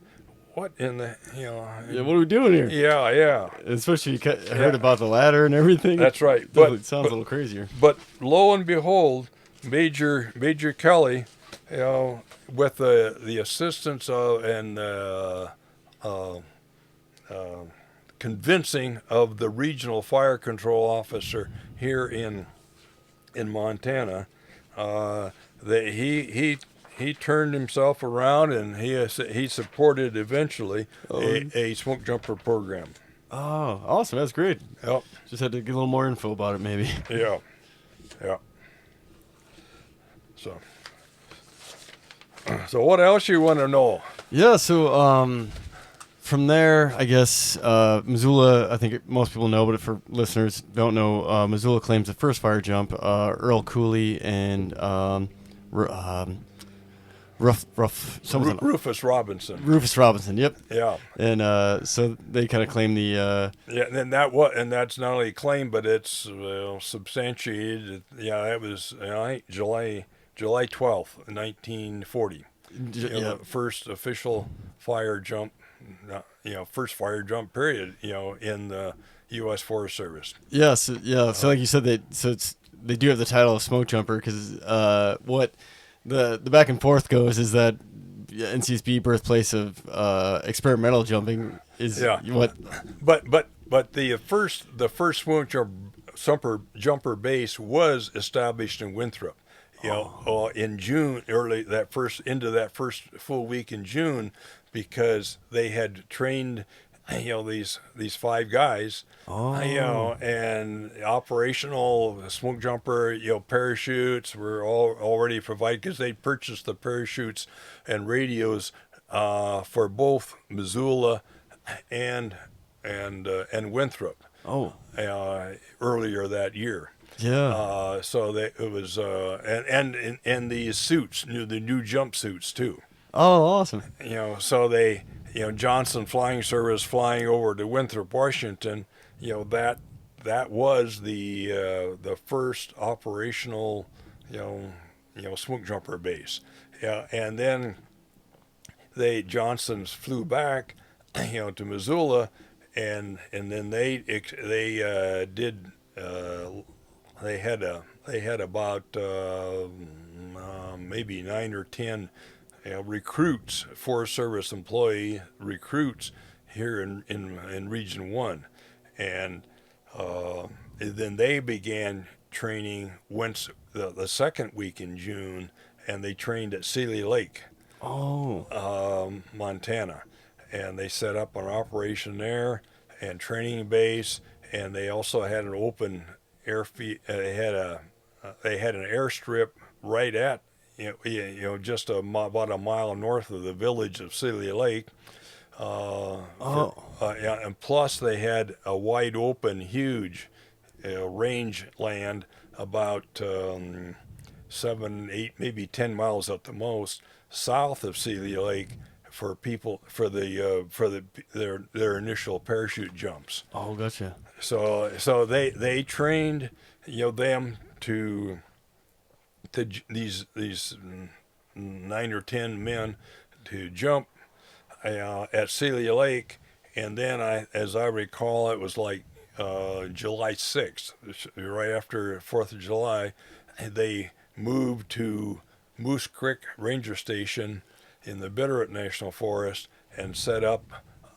What in the, Yeah, what are we doing here? Yeah. Especially you heard about the ladder and everything. That's right. It sounds a little crazier. But lo and behold, Major Kelly, with the assistance of and convincing of the regional fire control officer here in Montana, he turned himself around, and he supported eventually a smoke jumper program. Oh, awesome! That's great. Yep. Just had to get a little more info about it, maybe. Yeah. So what else you want to know? Yeah. So from there, I guess Missoula. I think most people know, but for listeners don't know, Missoula claims the first fire jump. Earl Cooley and Rufus Robinson. Rufus Robinson. Yep. Yeah. And so they kind of claim the. Yeah, and that's not only claimed, but it's substantiated. Yeah, that was I think July 12th, 1940. Yeah. First official fire jump. First fire jump period. In the U.S. Forest Service. Yes. Yeah. So like you said, they do have the title of smoke jumper because what the back and forth goes is that NCSB, birthplace of experimental jumping, is what. But the first smoke jumper base was established in Winthrop. In June, into that first full week in June, because they had trained these 5 guys, and operational smoke jumper, parachutes were all already provided because they purchased the parachutes and radios for both Missoula and Winthrop. Earlier that year. Yeah. So that it was, and these suits, the new jumpsuits too. Oh, awesome. So they. Johnson Flying Service flying over to Winthrop, Washington. That was the first operational, smoke jumper base. And then Johnsons flew back, to Missoula, and then they had about maybe 9 or 10. Recruits, Forest Service employee recruits here in Region 1. And then they began training once the second week in June, and they trained at Seeley Lake, Montana. And they set up an operation there and training base, and they also had an open airfield. They had an airstrip right at just about a mile north of the village of Seeley Lake. And plus they had a wide open, huge range land about 7, 8, maybe 10 miles at the most south of Seeley Lake for people for their initial parachute jumps. Oh, gotcha. So they trained them to these 9 or 10 men to jump at Seeley Lake, and then as I recall, it was like July 6th, right after 4th of July, they moved to Moose Creek Ranger Station in the Bitterroot National Forest and set up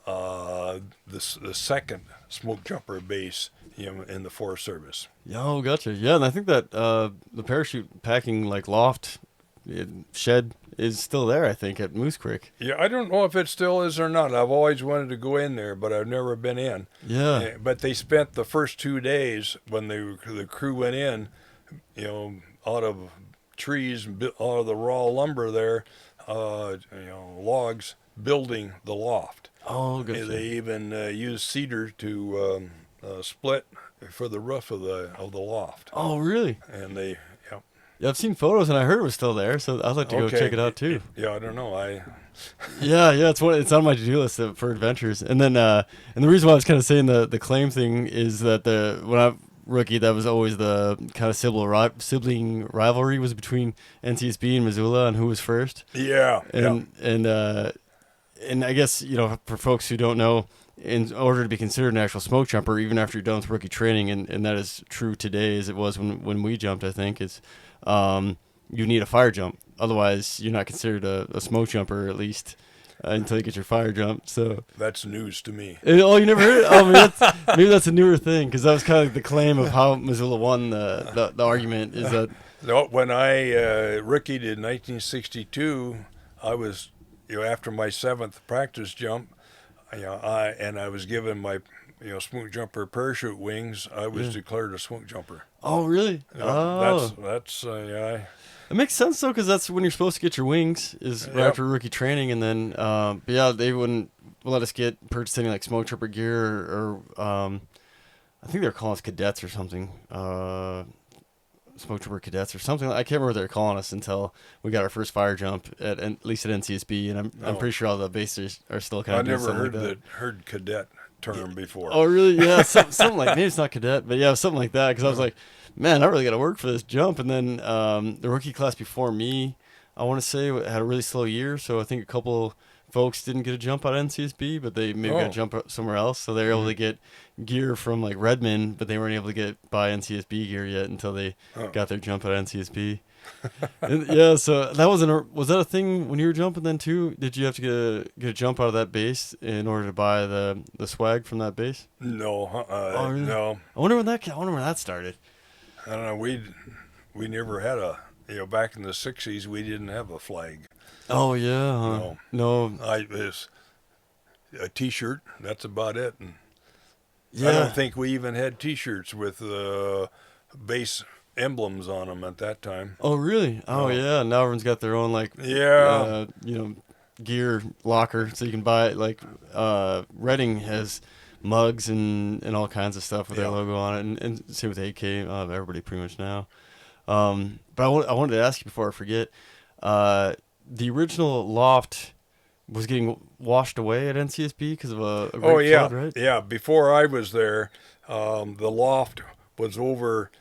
the second smoke jumper base in the Forest Service. Oh, gotcha. Yeah, and I think that the parachute packing loft shed is still there, I think, at Moose Creek. Yeah, I don't know if it still is or not. I've always wanted to go in there, but I've never been in. Yeah. But they spent the first 2 days when the crew went in, out of trees, out of the raw lumber there, logs, building the loft. Oh, good. They even used cedar to split for the roof of the loft. Oh, really? And they, yeah, I've seen photos and I heard it was still there, so I'd like to go check it out too. Yeah, I don't know. Yeah, it's on my to-do list for adventures. And then and the reason why I was kind of saying the claim thing is that when I rookie, that was always the kind of sibling rivalry was between NCSB and Missoula and who was first. Yeah. And I guess, for folks who don't know, in order to be considered an actual smoke jumper, even after you're done with rookie training, and that is true today as it was when we jumped, I think, is you need a fire jump. Otherwise, you're not considered a smoke jumper, at least, until you get your fire jump. So that's news to me. Oh, you never heard it? Oh, maybe that's a newer thing, because that was kind of the claim of how Missoula won the argument, is that... No, when I rookied in 1962, I was, after my 7th practice jump, I was given my, smoke jumper parachute wings. I was declared a smoke jumper. Oh, really? That's It makes sense though, because that's when you're supposed to get your wings, is right after rookie training, and then but yeah, they wouldn't let us purchase any smoke jumper gear or I think they were calling us cadets or something. Smokejumper cadets or something. I can't remember what they were calling us until we got our first fire jump at least at NCSB, and I'm pretty sure all the bases are still kind I of doing never something heard like that. heard cadet term before. Oh, really? Yeah, something like, maybe it's not cadet, but yeah, something like that. Because I was like, man, I really got to work for this jump. And then the rookie class before me, I want to say, had a really slow year. So I think a couple folks didn't get a jump out of NCSB, but they maybe got a jump somewhere else. So they were able to get gear from like Redmond, but they weren't able to get buy NCSB gear yet until they got their jump out of NCSB. And, yeah, so that was that a thing when you were jumping then too? Did you have to get a jump out of that base in order to buy the swag from that base? No, Really? no. I wonder when that started. I don't know. We never had back in the '60s we didn't have a flag. Oh yeah, huh? No. It's a T-shirt. That's about it. And Yeah. I don't think we even had T-shirts with base emblems on them at that time. Oh really? Oh No. yeah. Now everyone's got their own gear locker, so you can buy it. Like Reading has mugs and all kinds of stuff with their logo on it, and same with AK. Everybody pretty much now. But I wanted to ask you before I forget. The original loft was getting washed away at NCSB because of a great flood, right? Yeah. Before I was there, the loft was over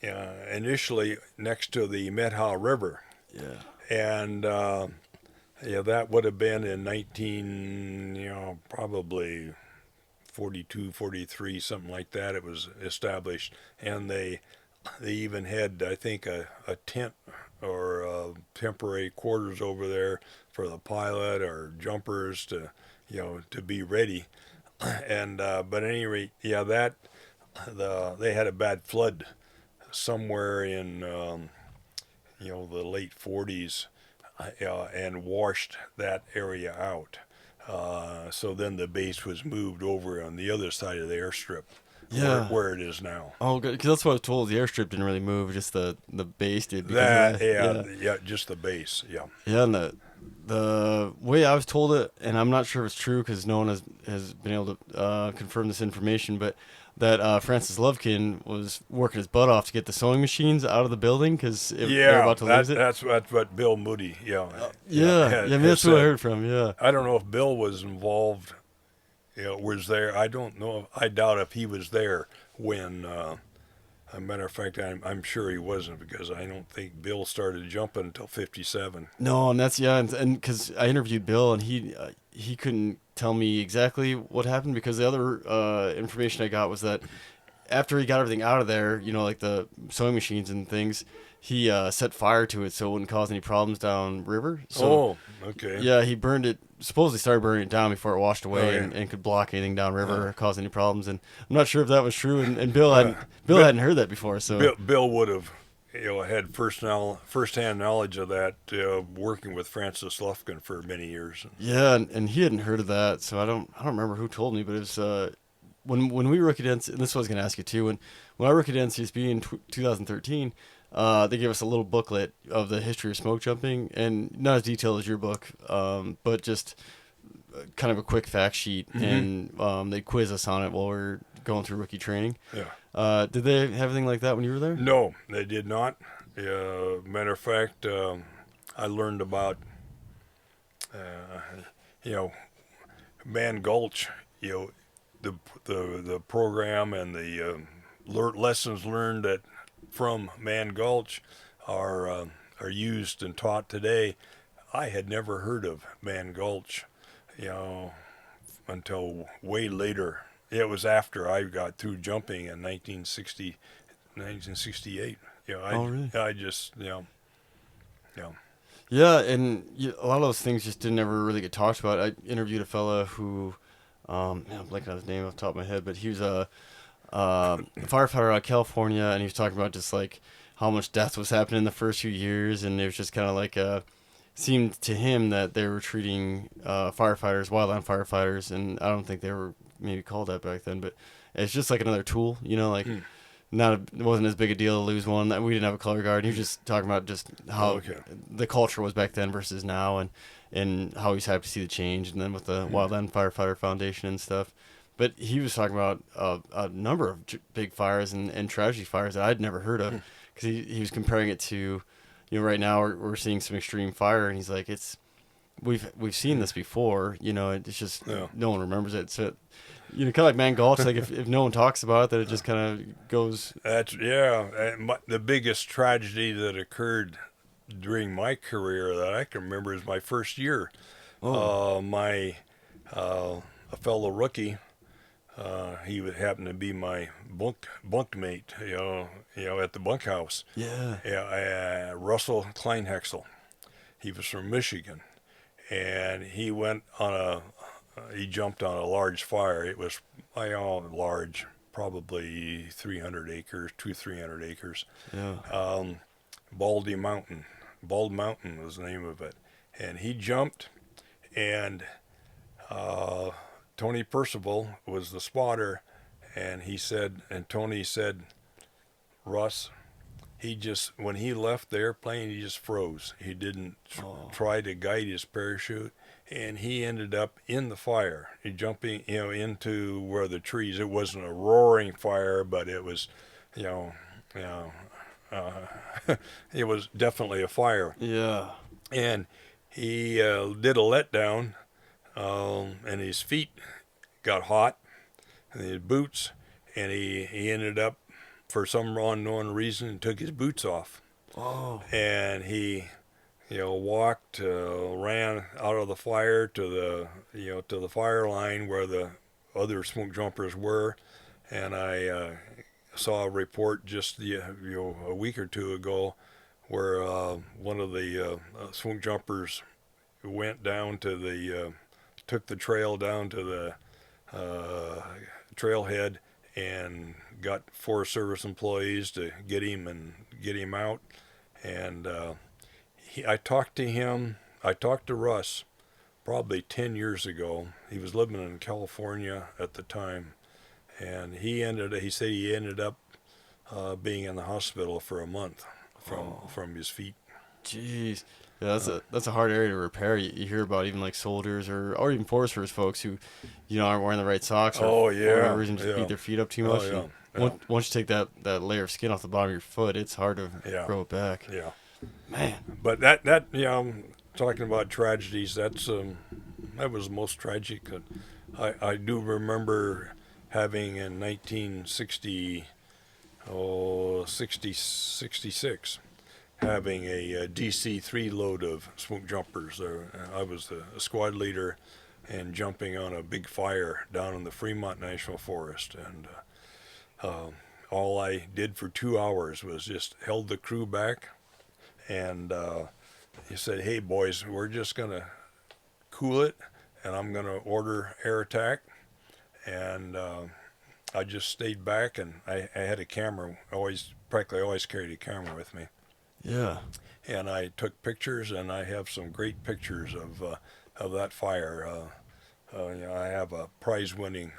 initially next to the Methow River. Yeah. And that would have been in probably 42, 43, something like that. It was established, and they even had, I think, a tent or temporary quarters over there for the pilot or jumpers to be ready. And but at any rate, they had a bad flood somewhere in the late 40s and washed that area out. So then the base was moved over on the other side of the airstrip, where it is now. Oh, good, because that's what I was told. The airstrip didn't really move; just the base did. Just the base. Yeah. Yeah, and the way I was told it, and I'm not sure if it's true because no one has been able to confirm this information, but that Francis Lovekin was working his butt off to get the sewing machines out of the building because they were about to lose it. That's what Bill Moody, that's what I heard from. Yeah, I don't know if Bill was involved. Was there? I don't know. I doubt if he was there when. As a matter of fact, I'm sure he wasn't because I don't think Bill started jumping until '57. No, and that's and because I interviewed Bill and he couldn't tell me exactly what happened because the other information I got was that after he got everything out of there, like the sewing machines and things, he set fire to it so it wouldn't cause any problems downriver. So, okay. Yeah, he burned it. Supposedly started burning it down before it washed away and could block anything downriver or cause any problems. And I'm not sure if that was true. And Bill hadn't heard that before. So Bill would have had first-hand knowledge of that working with Francis Lufkin for many years. Yeah, and he hadn't heard of that. So I don't remember who told me, but it was when we rookied and this is what I was going to ask you too. When I rookied NCSB in 2013. They gave us a little booklet of the history of smoke jumping, and not as detailed as your book, but just kind of a quick fact sheet, and they quiz us on it while we're going through rookie training. Yeah. Did they have anything like that when you were there? No, they did not. Matter of fact, I learned about, Man Gulch, the program and the lessons learned from Man Gulch are used and taught today. I had never heard of Man Gulch, until way later. It was after I got through jumping in 1968. Really? I just, Yeah, and a lot of those things just didn't ever really get talked about. I interviewed a fella who, I'm blanking on his name off the top of my head, but he was a firefighter out of California, and he was talking about just like how much death was happening in the first few years, and it was just kind of like seemed to him that they were treating firefighters, wildland firefighters, and I don't think they were maybe called that back then, but it's just like another tool, it wasn't as big a deal to lose one. We didn't have a color guard. He was just talking about just how the culture was back then versus now, and how he's happy to see the change, and then with the Wildland Firefighter Foundation and stuff. But he was talking about a number of big fires and tragedy fires that I'd never heard of, because he was comparing it to, right now we're seeing some extreme fire, and he's like, we've seen this before, it's just no one remembers it. So, kind of like Man Gulch, like if no one talks about it, that it just kind of goes. And the biggest tragedy that occurred during my career that I can remember is my first year. A fellow rookie, he would happen to be my bunkmate, at the bunkhouse. Yeah. Russell Kleinhexel. He was from Michigan, and he went on he jumped on a large fire. It was large, probably 300 acres, 300 acres. Yeah. Bald Mountain was the name of it, and he jumped, and Tony Percival was the spotter, and Tony said, Russ, when he left the airplane, he just froze. He didn't try to guide his parachute, and he ended up in the fire. He jumping, into where the trees. It wasn't a roaring fire, but it was, it was definitely a fire. Yeah. And he did a letdown, and his feet got hot, and his boots, and he ended up, for some unknown reason, took his boots off. Oh. And he, walked, ran out of the fire to the fire line where the other smoke jumpers were, and I saw a report just a week or two ago where one of the smoke jumpers went down to took the trail down to the trailhead and got Forest Service employees to get him out. And I talked to Russ probably 10 years ago. He was living in California at the time, and he said he ended up being in the hospital for a month from his feet. Jeez. Yeah, that's a hard area to repair. You hear about even like soldiers or even Forest Service folks who, aren't wearing the right socks or for whatever reason just beat their feet up too much. Once you take that layer of skin off the bottom of your foot, it's hard to grow it back. Yeah. Man. But that talking about tragedies, that was the most tragic. I do remember having in 66 having a DC-3 load of smoke jumpers. I was a squad leader and jumping on a big fire down in the Fremont National Forest. And all I did for 2 hours was just held the crew back. And he said, hey, boys, we're just going to cool it, and I'm going to order air attack. And I just stayed back, and I had a camera. Practically always carried a camera with me. Yeah. And I took pictures, and I have some great pictures of that fire. I have a prize-winning,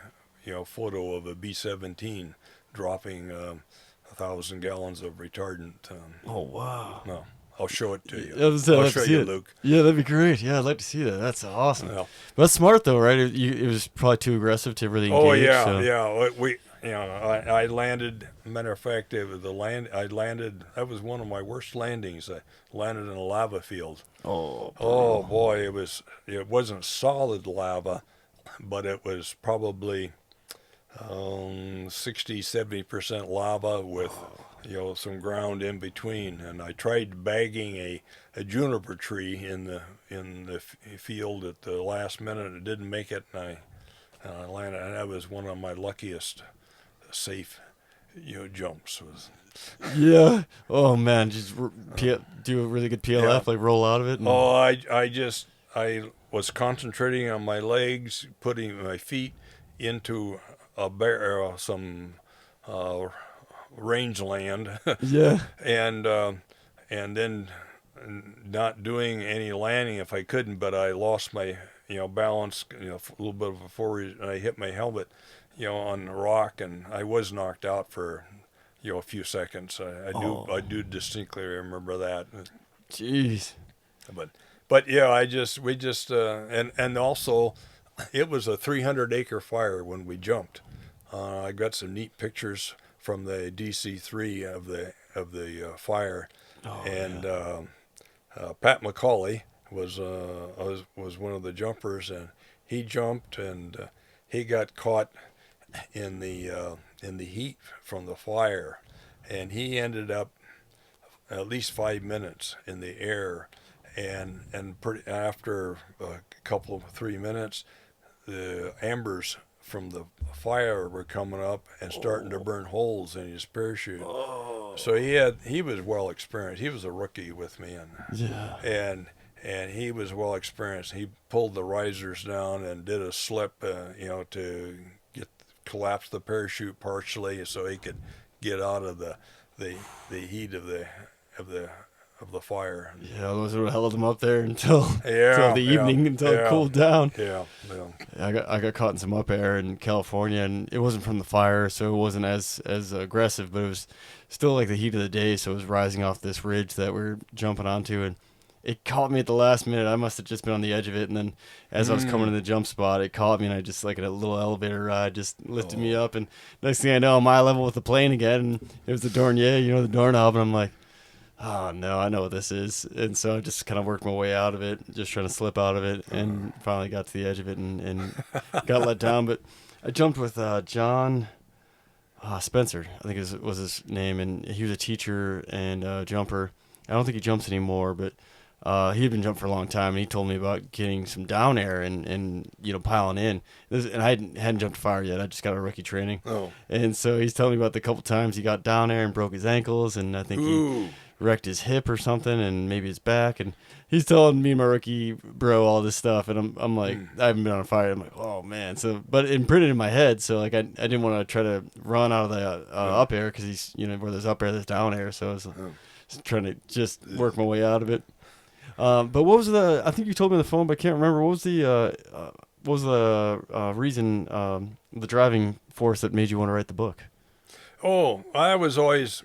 photo of a B-17 dropping 1,000 gallons of retardant. Oh wow! No, I'll show it to you. I'll show you, Luke. Yeah, that'd be great. Yeah, I'd like to see that. That's awesome. Yeah. But that's smart though, right? It was probably too aggressive to really engage. Oh yeah, so. Yeah. I landed. Matter of fact, I landed. That was one of my worst landings. I landed in a lava field. Oh boy, it wasn't solid lava, but it was probably 60-70% lava with some ground in between. And I tried bagging a juniper tree in the field at the last minute. It didn't make it, and I landed. And that was one of my luckiest safe jumps. Yeah. Oh man, just do a really good PLF, like roll out of it. I was concentrating on my legs, putting my feet into some rangeland. Yeah. And then not doing any landing if I couldn't, but I lost my balance, a little bit of a forward, and I hit my helmet on the rock, and I was knocked out for a few seconds. I do distinctly remember that. Jeez. But yeah, and also it was a 300-acre fire when we jumped. I got some neat pictures from the DC-3 of the fire, Oh, and yeah. Pat McCauley was one of the jumpers, and he jumped, and he got caught in the heat from the fire, and he ended up at least 5 minutes in the air, after a couple of 3 minutes, the embers from the fire were coming up and starting to burn holes in his parachute. Oh. So he was well experienced. He was a rookie with me, Yeah. and he was well experienced. He pulled the risers down and did a slip, to collapse the parachute partially so he could get out of the heat of the fire. Yeah, those would have held him up there until Yeah, the evening, until it yeah, cooled down. yeah. I got caught in some up air in California, and it wasn't from the fire, so it wasn't as aggressive, but it was still like the heat of the day, so it was rising off this ridge that we were jumping onto, and it caught me at the last minute. I must have just been on the edge of it, and then as I was coming to the jump spot, it caught me, and I just, like a little elevator ride, just lifted me up, and next thing I know, I'm eye level with the plane again, and it was the Dornier, the doorknob, and I'm like, oh no, I know what this is. And so I just kind of worked my way out of it, just trying to slip out of it, and finally got to the edge of it and got let down. But I jumped with John Spencer, I think was his name, and he was a teacher and jumper. I don't think he jumps anymore, but he had been jumping for a long time, and he told me about getting some down air and piling in. And I hadn't jumped fire yet. I just got a rookie training. Oh. And so he's telling me about the couple times he got down air and broke his ankles, and I think he wrecked his hip or something, and maybe his back, and he's telling me, my rookie bro, all this stuff, and I'm like, I haven't been on fire. I'm like, oh man. So, but it imprinted in my head, so like I didn't want to try to run out of the up air, because he's where there's up air, there's down air, so I was trying to just work my way out of it. But what was I think you told me on the phone, but I can't remember, what was the reason, the driving force that made you want to write the book? Oh, I was always,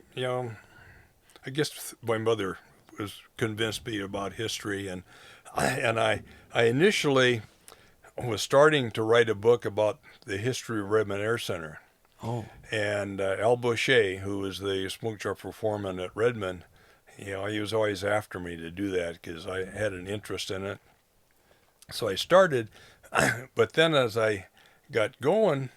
I guess my mother was convinced me about history, and I initially was starting to write a book about the history of Redmond Air Center. Oh. And Al Boucher, who was the smoke jumper foreman at Redmond, he was always after me to do that because I had an interest in it. So I started, but then as I got going,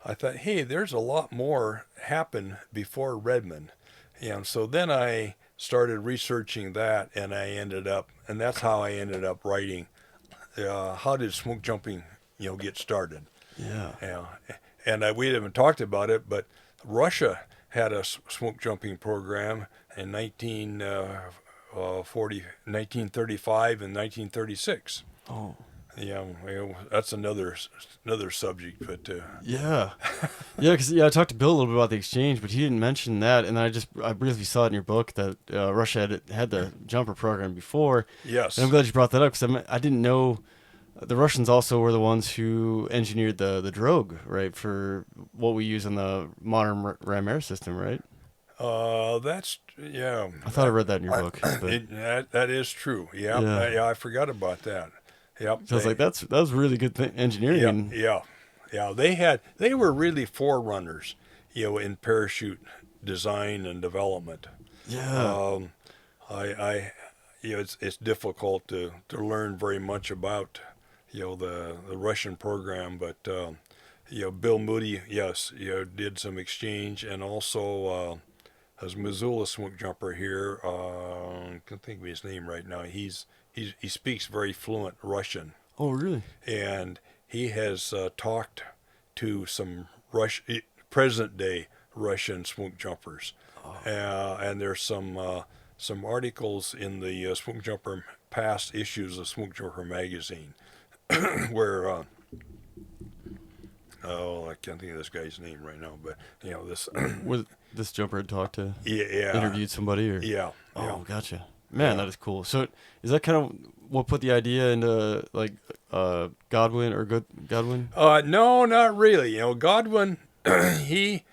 I thought, hey, there's a lot more happened before Redmond. And so then I started researching that, and that's how I ended up writing, how did smoke jumping, get started? Yeah. And we haven't talked about it, but Russia had a smoke jumping program in 1935 and 1936. Oh. Yeah, that's another subject, but yeah, because I talked to Bill a little bit about the exchange, but he didn't mention that, and I briefly saw it in your book that Russia had the jumper program before. Yes, and I'm glad you brought that up, because I didn't know the Russians also were the ones who engineered the drogue, right, for what we use in the modern ram air system, right? That's yeah. I thought I read that in your book. That is true. Yeah, I forgot about that. Yep. So I was like, that was really good engineering. Yeah. They were really forerunners, in parachute design and development. Yeah. It's difficult to learn very much about, the Russian program, but Bill Moody, yes, did some exchange, and also as Missoula smoke jumper here, I can't think of his name right now. He speaks very fluent Russian. Oh, really? And he has talked to some present-day Russian smoke jumpers. Oh. And there's some articles in the Smoke Jumper past issues of Smoke Jumper magazine where I can't think of this guy's name right now, but this this jumper had talked to, yeah, interviewed somebody, or Oh, gotcha. Man, that is cool. So is that kind of what put the idea into Godwin or Godwin? No, not really. Godwin, I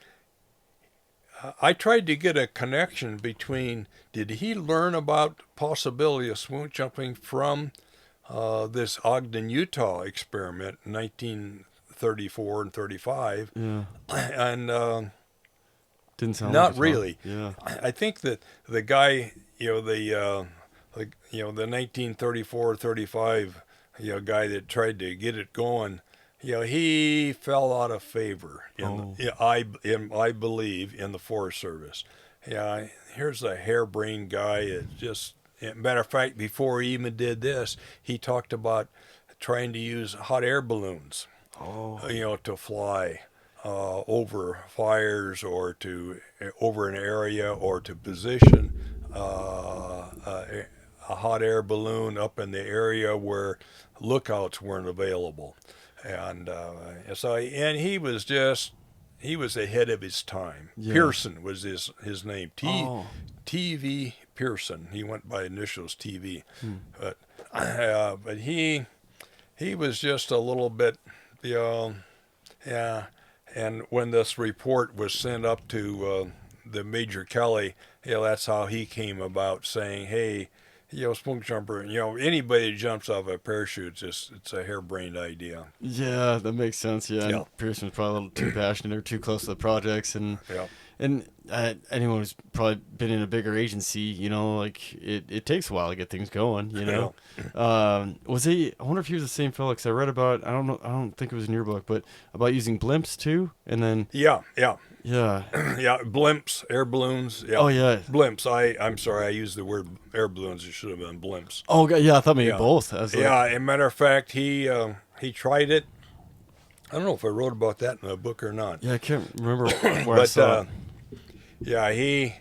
tried to get a connection between, did he learn about possibility of smoke jumping from this Ogden, Utah experiment in 1934 and 35? Yeah. And Didn't sound Not like it, huh? really. Yeah. I think that the guy, the 1934, 35, guy that tried to get it going, he fell out of favor Oh. I believe in the Forest Service. Yeah, here's a harebrained guy. It just, matter of fact, before he even did this, he talked about trying to use hot air balloons, Oh. to fly over fires or to over an area or to position a hot air balloon up in the area where lookouts weren't available, and he was ahead of his time. Yeah. Pearson was his name. Oh. TV Pearson. He went by initials TV, Hmm. but he was just a little bit, yeah. And when this report was sent up to the Major Kelly, that's how he came about saying, hey, smoke jumper, anybody that jumps off a parachute, it's a harebrained idea. Yeah, that makes sense. Yeah, Yeah. and Pearson was probably a little too passionate or too close to the projects, and Yeah. anyone who's probably been in a bigger agency, like it takes a while to get things going. Was he? I wonder if he was the same fellow. 'Cause I read about. I don't know. I don't think it was in your book, but about using blimps too, and then Yeah. yeah. Yeah, blimps, air balloons. Yeah. Oh yeah. Blimps. I'm sorry, I used the word air balloons. It should have been blimps. Oh God, yeah. I thought maybe Yeah. both. I was like, Yeah, as a matter of fact, he tried it. I don't know if I wrote about that in the book or not. yeah. I can't remember where I But saw it. yeah, he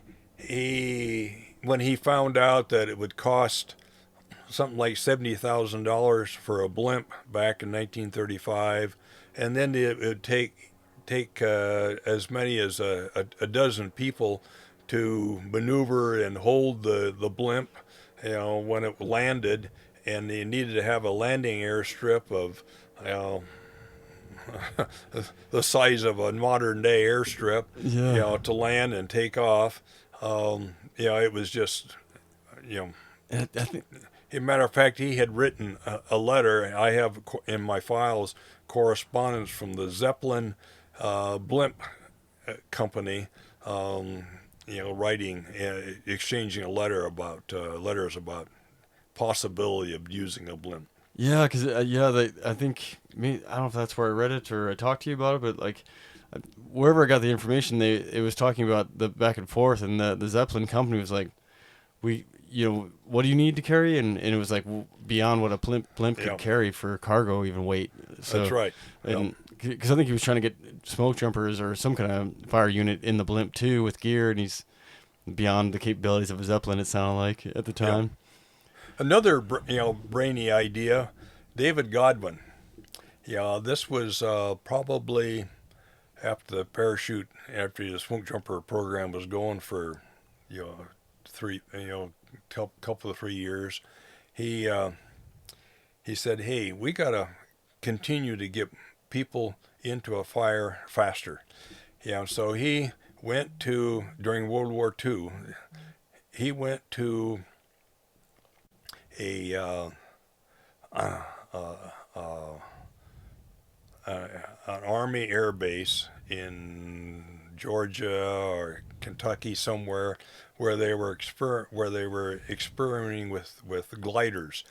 when he found out that it would cost something like $70,000 for a blimp back in 1935, and then it would take as many as a dozen people to maneuver and hold the blimp, when it landed, and you needed to have a landing airstrip of, the size of a modern day airstrip, Yeah. to land and take off. It was just, And I think. as a matter of fact, he had written a letter. I have in my files correspondence from the Zeppelin blimp company, writing, exchanging letters about possibility of using a blimp. Yeah, because I think I don't know if that's where I read it or I talked to you about it, but like wherever I got the information, it was talking about the back and forth, and the Zeppelin company was like, what do you need to carry, and it was like beyond what a blimp could Yeah. carry for cargo, even weight. So, That's right. And because I think he was trying to get smoke jumpers or some kind of fire unit in the blimp too with gear, and he's beyond the capabilities of a Zeppelin. It sounded like at the time. Another brainy idea, David Godwin. Yeah, this was probably after the smoke jumper program was going for couple of 3 years. He said, hey, we gotta continue to get people into a fire faster. Yeah, so he went to, during World War II, he went to an Army air base in Georgia or Kentucky somewhere, where they were experimenting with gliders,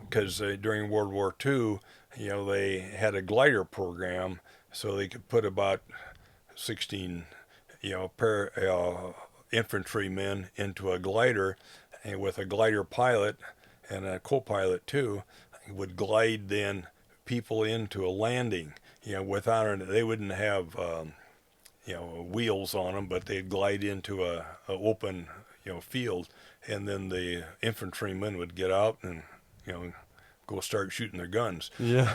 because during World War II, they had a glider program, so they could put about 16, infantrymen into a glider, and with a glider pilot and a co-pilot too, would glide then people into a landing. They wouldn't have wheels on them, but they'd glide into a open field, and then the infantrymen would get out and go start shooting their guns. Yeah.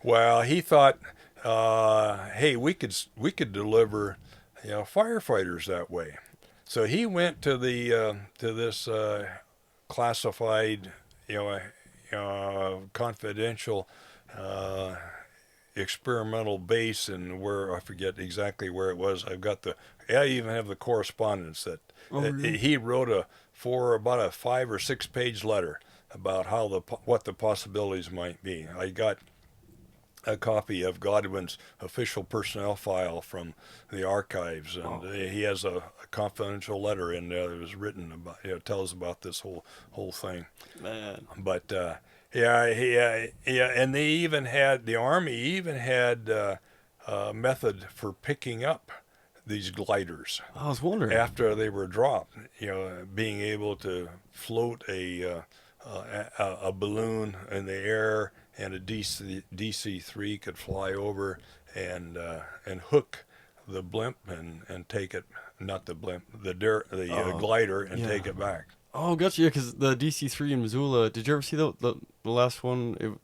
Well, he thought, hey, we could deliver firefighters that way. So he went to this classified, confidential experimental base, and where I forget exactly where it was. I even have the correspondence that Really? he wrote about a 5 or 6 page letter about what the possibilities might be. I got a copy of Godwin's official personnel file from the archives, and he has a confidential letter in there that was written about, tells about this whole thing. Man. But yeah, and they even had, the Army even had a method for picking up these gliders I was wondering. after they were dropped. Being able to float a balloon in the air, and a DC-3 could fly over and hook the blimp and take it, not the blimp, the glider, and take it back. Oh, gotcha. Yeah, because the DC-3 in Missoula. Did you ever see the last one?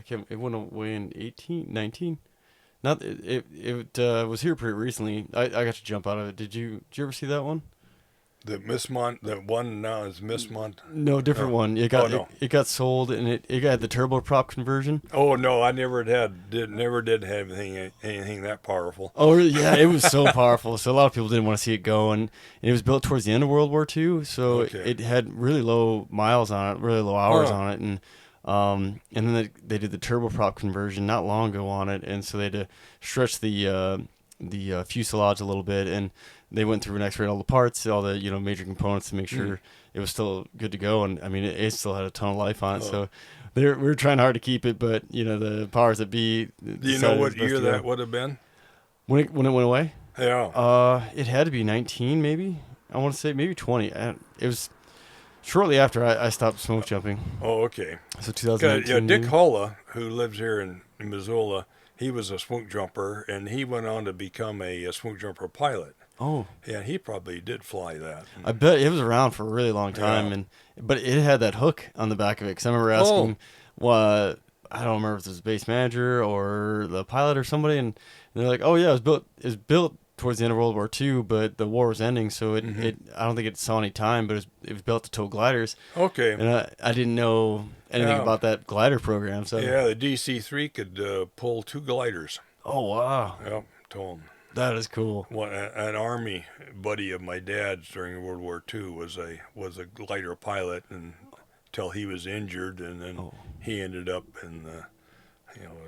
It went away in 19? Not it was here pretty recently. I got to jump out of it. Did you ever see that one? The Mont, the one now is Mont. No, different one. It got sold, and it got the turboprop conversion. Oh no, I never did have anything that powerful. Oh really? Yeah, it was so powerful. So a lot of people didn't want to see it go, and it was built towards the end of World War II. So it had really low miles on it, really low hours on it, and then they did the turboprop conversion not long ago on it, and so they had to stretch the fuselage a little bit, and they went through and x-rayed all the parts, all the major components to make sure it was still good to go. And I mean, it still had a ton of life on it. So we were trying hard to keep it, but the powers that be. Do you know what year that would have been? When it went away? Yeah. It had to be 19, maybe. I want to say maybe 20. It was shortly after I stopped smoke jumping. Oh, okay. So 2019. Yeah, Dick Hulla, who lives here in Missoula, he was a smoke jumper, and he went on to become a smoke jumper pilot. Oh. Yeah, he probably did fly that. I bet it was around for a really long time, but it had that hook on the back of it. Because I remember asking, I don't remember if it was the base manager or the pilot or somebody, and they're like, "Oh yeah, it was built towards the end of World War II, but the war was ending, so I don't think it saw any time, but it was built to tow gliders." Okay. And I didn't know anything about that glider program, so yeah, the DC-3 could pull 2 gliders. Oh wow. Yep, tow them. That is cool. An Army buddy of my dad's during World War II was a glider pilot until he was injured, and then he ended up in the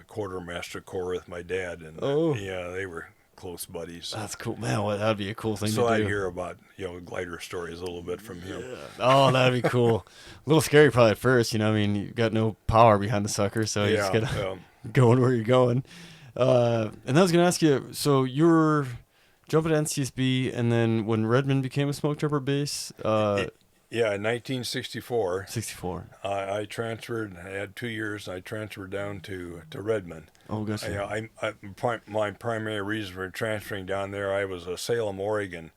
quartermaster corps with my dad, and they were close buddies. That's cool, man. That'd be a cool thing to do. So I hear about glider stories a little bit from him. Yeah. Oh, that'd be cool. A little scary probably at first. I mean, you got no power behind the sucker, so you just gotta going where you're going. And I was gonna ask you, so you were jumping at NCSB, and then when Redmond became a smoke jumper base, in 1964. 64. I transferred. I had 2 years. I transferred down to Redmond. Oh, gotcha. My primary reason for transferring down there, I was a Salem, Oregon,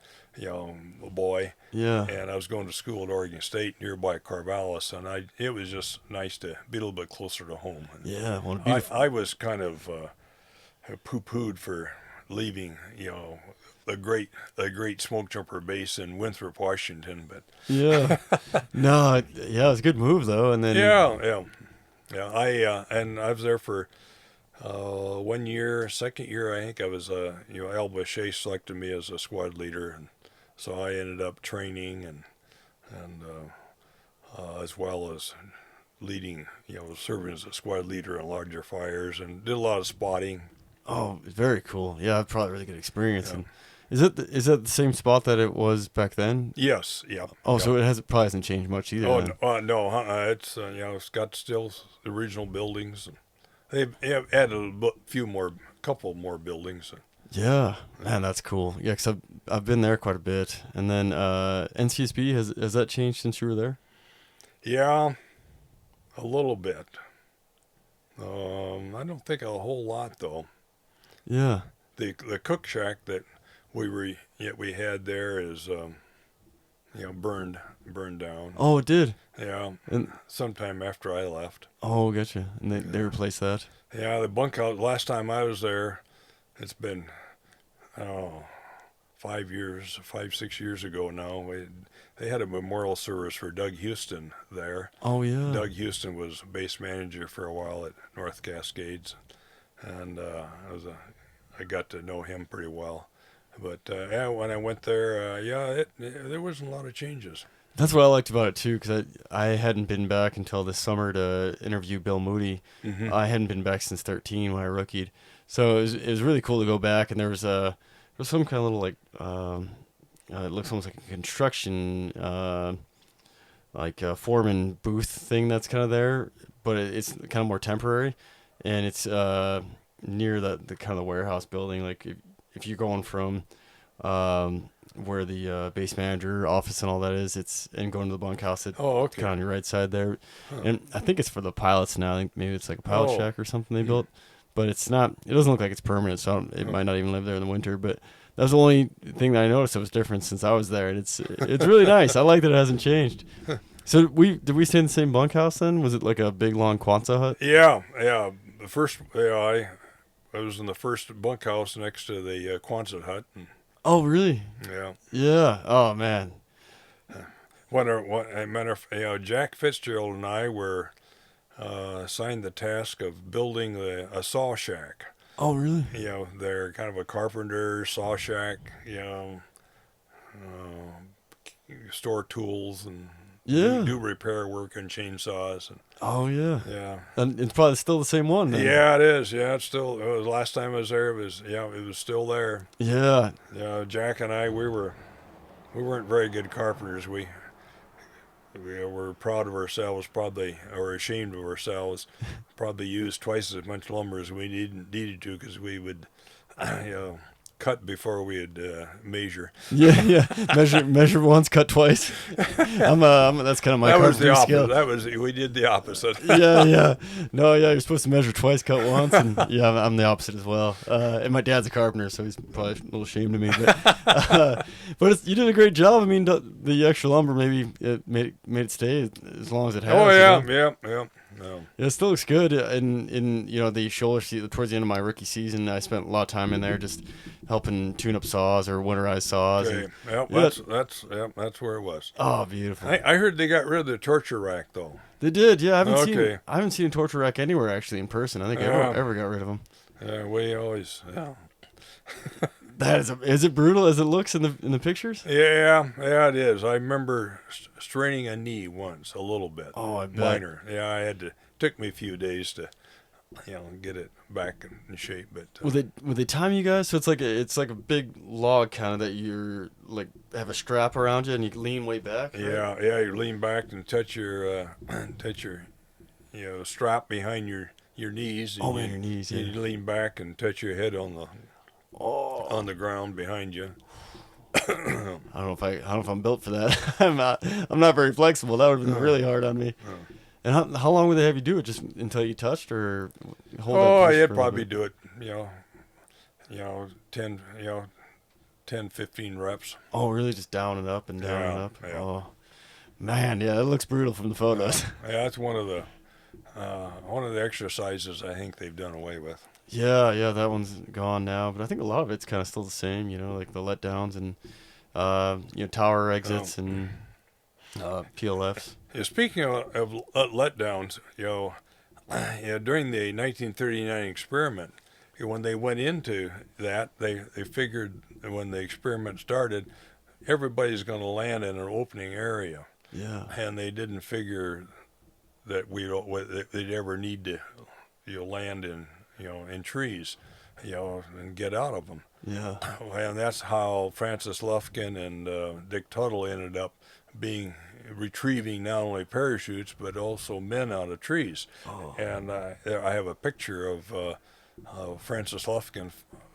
boy. Yeah. And I was going to school at Oregon State nearby Corvallis, and it was just nice to be a little bit closer to home. And yeah. I was kind of poo-pooed for leaving, a great smoke jumper base in Winthrop, Washington, but yeah, no, it was a good move though. And then I was there for 1 year. Second year, I think I was Al Boucher selected me as a squad leader, and so I ended up training and as well as leading, serving as a squad leader in larger fires, and did a lot of spotting. Oh, very cool. Yeah, probably a really good experience. Yeah. And is that the same spot that it was back then? Yes. Yeah. Oh, so it probably hasn't changed much either. Oh, no. It's it's got still the original buildings. They've added couple more buildings. Yeah, man, that's cool. Yeah, because I've been there quite a bit, and then NCSB has that changed since you were there? Yeah, a little bit. I don't think a whole lot though. Yeah. The cook shack that we had there is burned down. Oh, it did. Yeah. And sometime after I left. Oh, gotcha. And they replaced that. Yeah, the bunkhouse. Last time I was there, it's been 6 years ago now. They had a memorial service for Doug Houston there. Oh yeah. Doug Houston was base manager for a while at North Cascades, and I got to know him pretty well. But when I went there, there wasn't a lot of changes. That's what I liked about it too, because I hadn't been back until this summer to interview Bill Moody. I hadn't been back since 13 when I rookied, so it was really cool to go back. And there was some kind of little like it looks almost like a construction foreman booth thing that's kind of there, but it's kind of more temporary, and it's near the kind of the warehouse building. Like if you're going from where the base manager office and all that is, and going to the bunkhouse, it's Okay. kind of on your right side there. And I think it's for the pilots now. I think maybe it's like a pilot shack or something they built, but it's not. It doesn't look like it's permanent, so it might not even live there in the winter. But that was the only thing that I noticed that was different since I was there, and it's really nice. I like that it hasn't changed. So did we stay in the same bunkhouse then? Was it like a big long Quonset hut? Yeah. The first, I was in the first bunkhouse next to the Quonset hut. And, Oh really? yeah. Yeah. Oh man. Jack Fitzgerald and I were assigned the task of building a saw shack. Oh really? They're kind of a carpenter saw shack. Store tools and do repair work and chainsaws. And, Oh yeah. yeah. And it's probably still the same one then. Yeah, it is. Yeah, it's still. It was last time I was there. It was still there. Yeah. Jack and I, we weren't very good carpenters. We were proud of ourselves, probably, or ashamed of ourselves. Probably used twice as much lumber as we needed to, because we would, cut before we would measure. Yeah. Measure once, cut twice. That's kind of my That was the carpentry opposite. skill. We did the opposite. Yeah. No, yeah, you're supposed to measure twice, cut once, and yeah, I'm the opposite as well. And my dad's a carpenter, so he's probably a little ashamed of me. But you did a great job. I mean, the extra lumber maybe it made it stay as long as it has. Oh yeah, you know? yeah. No. Yeah, it still looks good. And in the shoulder seat towards the end of my rookie season, I spent a lot of time in there just helping tune up saws or winterize saws. Okay. That's where it was. Oh, beautiful. I heard they got rid of the torture rack though. They did, yeah. I haven't seen a torture rack anywhere actually in person. I think ever got rid of them. Yeah, we always. Yeah. Is it brutal as it looks in the pictures? Yeah, it is. I remember straining a knee once, a little bit. Oh, I bet. Minor. Yeah, took me a few days to, get it back in shape. But Will they time you guys? So it's like a big log kind of that you're like have a strap around you and you lean way back. Right? Yeah. You lean back and touch your strap behind your knees. Oh, your knees. Yeah. You lean back and touch your head on the ground behind you. I don't know if I'm built for that. I'm not very flexible. That would have been really hard on me. And how long would they have you do it? Just until you touched, or hold it? Oh, you'd probably do it. 10, 15 reps. Oh, really? Just down and up and down and up. Yeah. Oh, man, yeah, it looks brutal from the photos. Yeah, that's one of the exercises I think they've done away with. Yeah, that one's gone now, but I think a lot of it's kind of still the same. Like the letdowns and tower exits and PLFs. Yeah, speaking of letdowns, during the 1939 experiment, when they went into that, they figured when the experiment started, everybody's going to land in an opening area. Yeah. And they didn't figure that they'd ever need to land in trees, and get out of them. Yeah. And that's how Francis Lufkin and Dick Tuttle ended up retrieving not only parachutes but also men out of trees. Oh. And I have a picture of Francis Lufkin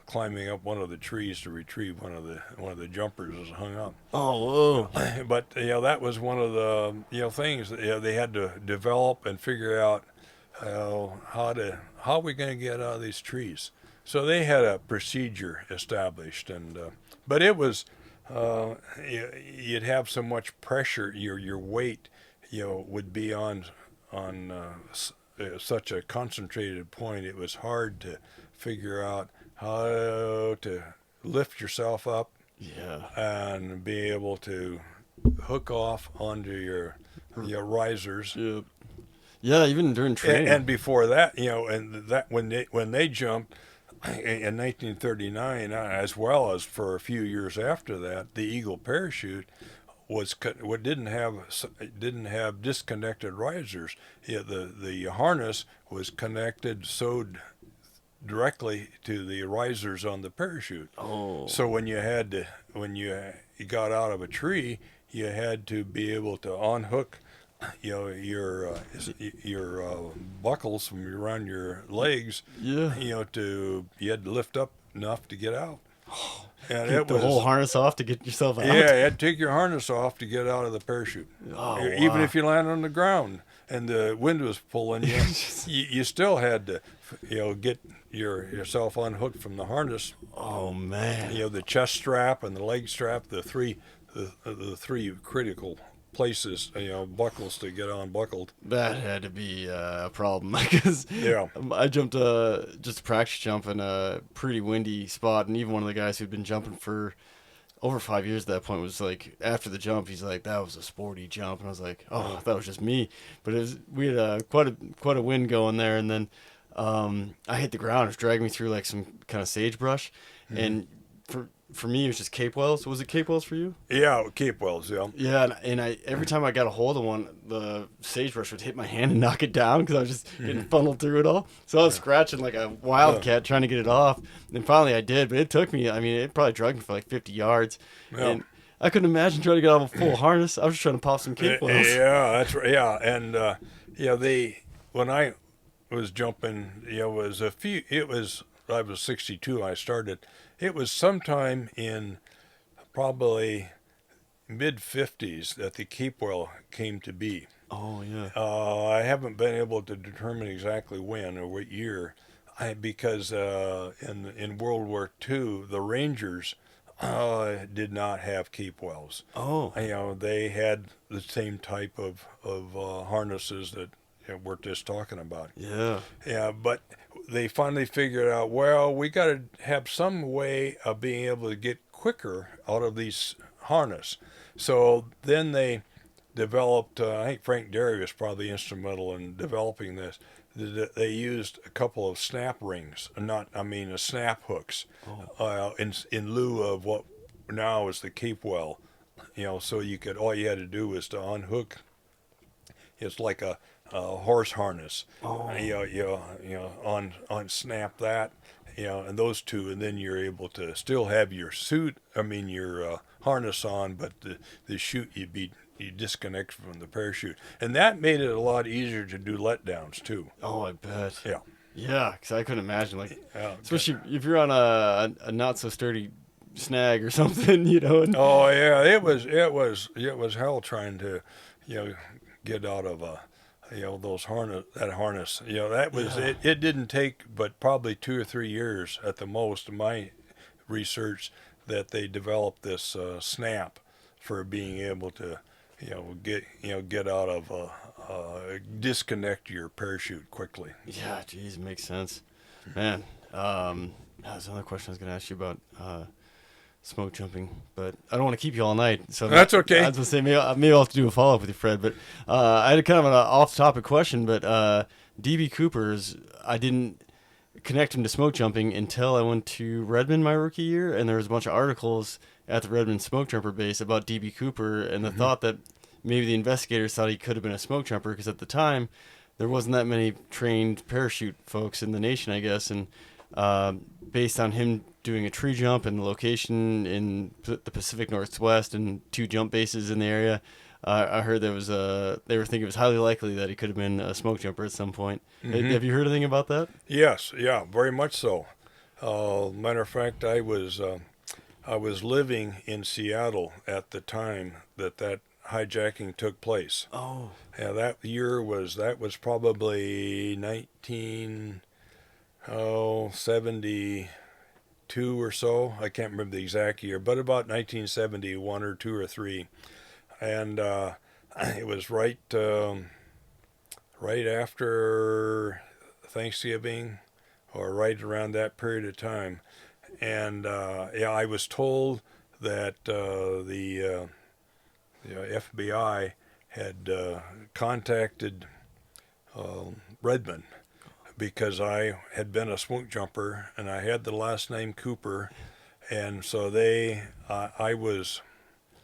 climbing up one of the trees to retrieve one of the jumpers that was hung up. Oh, whoa! But that was one of the things that they had to develop and figure out how are we going to get out of these trees. So they had a procedure established, and but it was you'd have so much pressure, your weight would be on such a concentrated point. It was hard to figure out how to lift yourself up, and be able to hook off onto your risers. Yep. Yeah, even during training. And before that, and that when they jumped in 1939, as well as for a few years after that, the Eagle parachute what didn't have disconnected risers. The harness was connected, sewed directly to the risers on the parachute. Oh. So when you got out of a tree, you had to be able to unhook, your buckles from around your legs. Yeah. You had to lift up enough to get out. And Get the whole harness off to get yourself out. Yeah, you had to take your harness off to get out of the parachute. Oh, Even wow. if you landed on the ground and the wind was pulling you, you still had to, get yourself unhooked from the harness. Oh man. The chest strap and the leg strap, the three critical places, buckles to get unbuckled. That had to be a problem because Yeah. I jumped just a practice jump in a pretty windy spot, and even one of the guys who'd been jumping for over 5 years at that point was like, after the jump, he's like, "That was a sporty jump," and I was like, "Oh, that was just me." But we had quite a wind going there, and then I hit the ground. It was dragging me through like some kind of sagebrush, and for me, it was just Cape Wells. Was it Cape Wells for you? Yeah, Cape Wells, yeah. Yeah, and I every time I got a hold of one, the sagebrush would hit my hand and knock it down because I was just getting funneled through it all. So I was scratching like a wildcat trying to get it off. And finally I did, but it took me, it probably dragged me for like 50 yards. Yeah. And I couldn't imagine trying to get out of a full harness. I was just trying to pop some Cape Wells. Yeah, that's right. Yeah, and when I was jumping, I was 62 when I started. It was sometime in probably mid-50s that the Cape Well came to be. Oh, yeah. I haven't been able to determine exactly when or what year, because in World War II, the Rangers did not have Cape Wells. Oh. They had the same type of harnesses that we're just talking about. Yeah. Yeah, but they finally figured out, well, we got to have some way of being able to get quicker out of these harness. So then they developed, I think Frank Derry was probably instrumental in developing this. They used a couple of snap rings, snap hooks, in lieu of what now is the Cape Well. So all you had to do was to unhook. It's like a horse harness. Oh. Snap that, and those two, and then you're able to still have your your harness on, but the chute you disconnect from the parachute, and that made it a lot easier to do letdowns too. Oh, I bet. Yeah. Yeah, because I couldn't imagine, especially if you're on a not so sturdy snag or something, And, Oh yeah, it was hell trying to, get out of that harness. That was it. It didn't take but probably 2 or 3 years at the most, in my research, that they developed this snap for being able to, get out of disconnect your parachute quickly. Yeah, geez, makes sense, man. There's another question I was going to ask you about smoke jumping, but I don't want to keep you all night. So that's okay. I was going to say maybe I'll have to do a follow up with you, Fred. But I had kind of an off topic question. But DB Cooper's, I didn't connect him to smoke jumping until I went to Redmond my rookie year, and there was a bunch of articles at the Redmond Smokejumper base about DB Cooper and the thought that maybe the investigators thought he could have been a smoke jumper because at the time there wasn't that many trained parachute folks in the nation, I guess, and based on him doing a tree jump and the location in the Pacific Northwest and 2 jump bases in the area, I heard they were thinking it was highly likely that he could have been a smoke jumper at some point. Have you heard anything about that? Yes, yeah, very much so. Matter of fact, I was living in Seattle at the time that hijacking took place. Oh. Yeah, that was probably 1972 or so. I can't remember the exact year, but about 1971 or 2 or 3. And it was right after Thanksgiving, or right around that period of time. And I was told that the FBI had contacted Redmond because I had been a smoke jumper and I had the last name Cooper, and so I was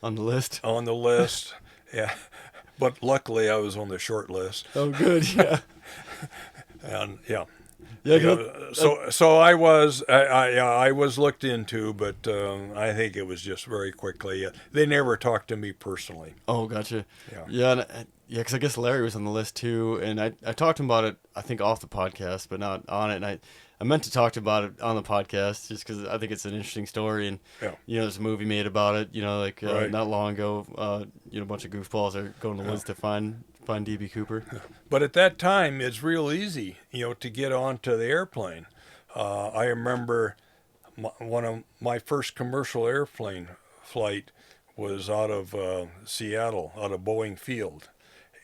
On the list. on the list. Yeah, but luckily I was on the short list. Oh, good. Yeah. And yeah. Yeah. So I was looked into, but I think it was just very quickly. They never talked to me personally. Oh, gotcha. Yeah. Yeah. Yeah, because I guess Larry was on the list too, and I talked to him about it. I think off the podcast, but not on it. And I meant to talk to him about it on the podcast just because I think it's an interesting story. And Yeah. there's a movie made about it. Like Right. not long ago. A bunch of goofballs are going to the woods to find DB Cooper. But at that time, it's real easy, to get onto the airplane. I remember one of my first commercial airplane flight was out of Seattle, out of Boeing Field.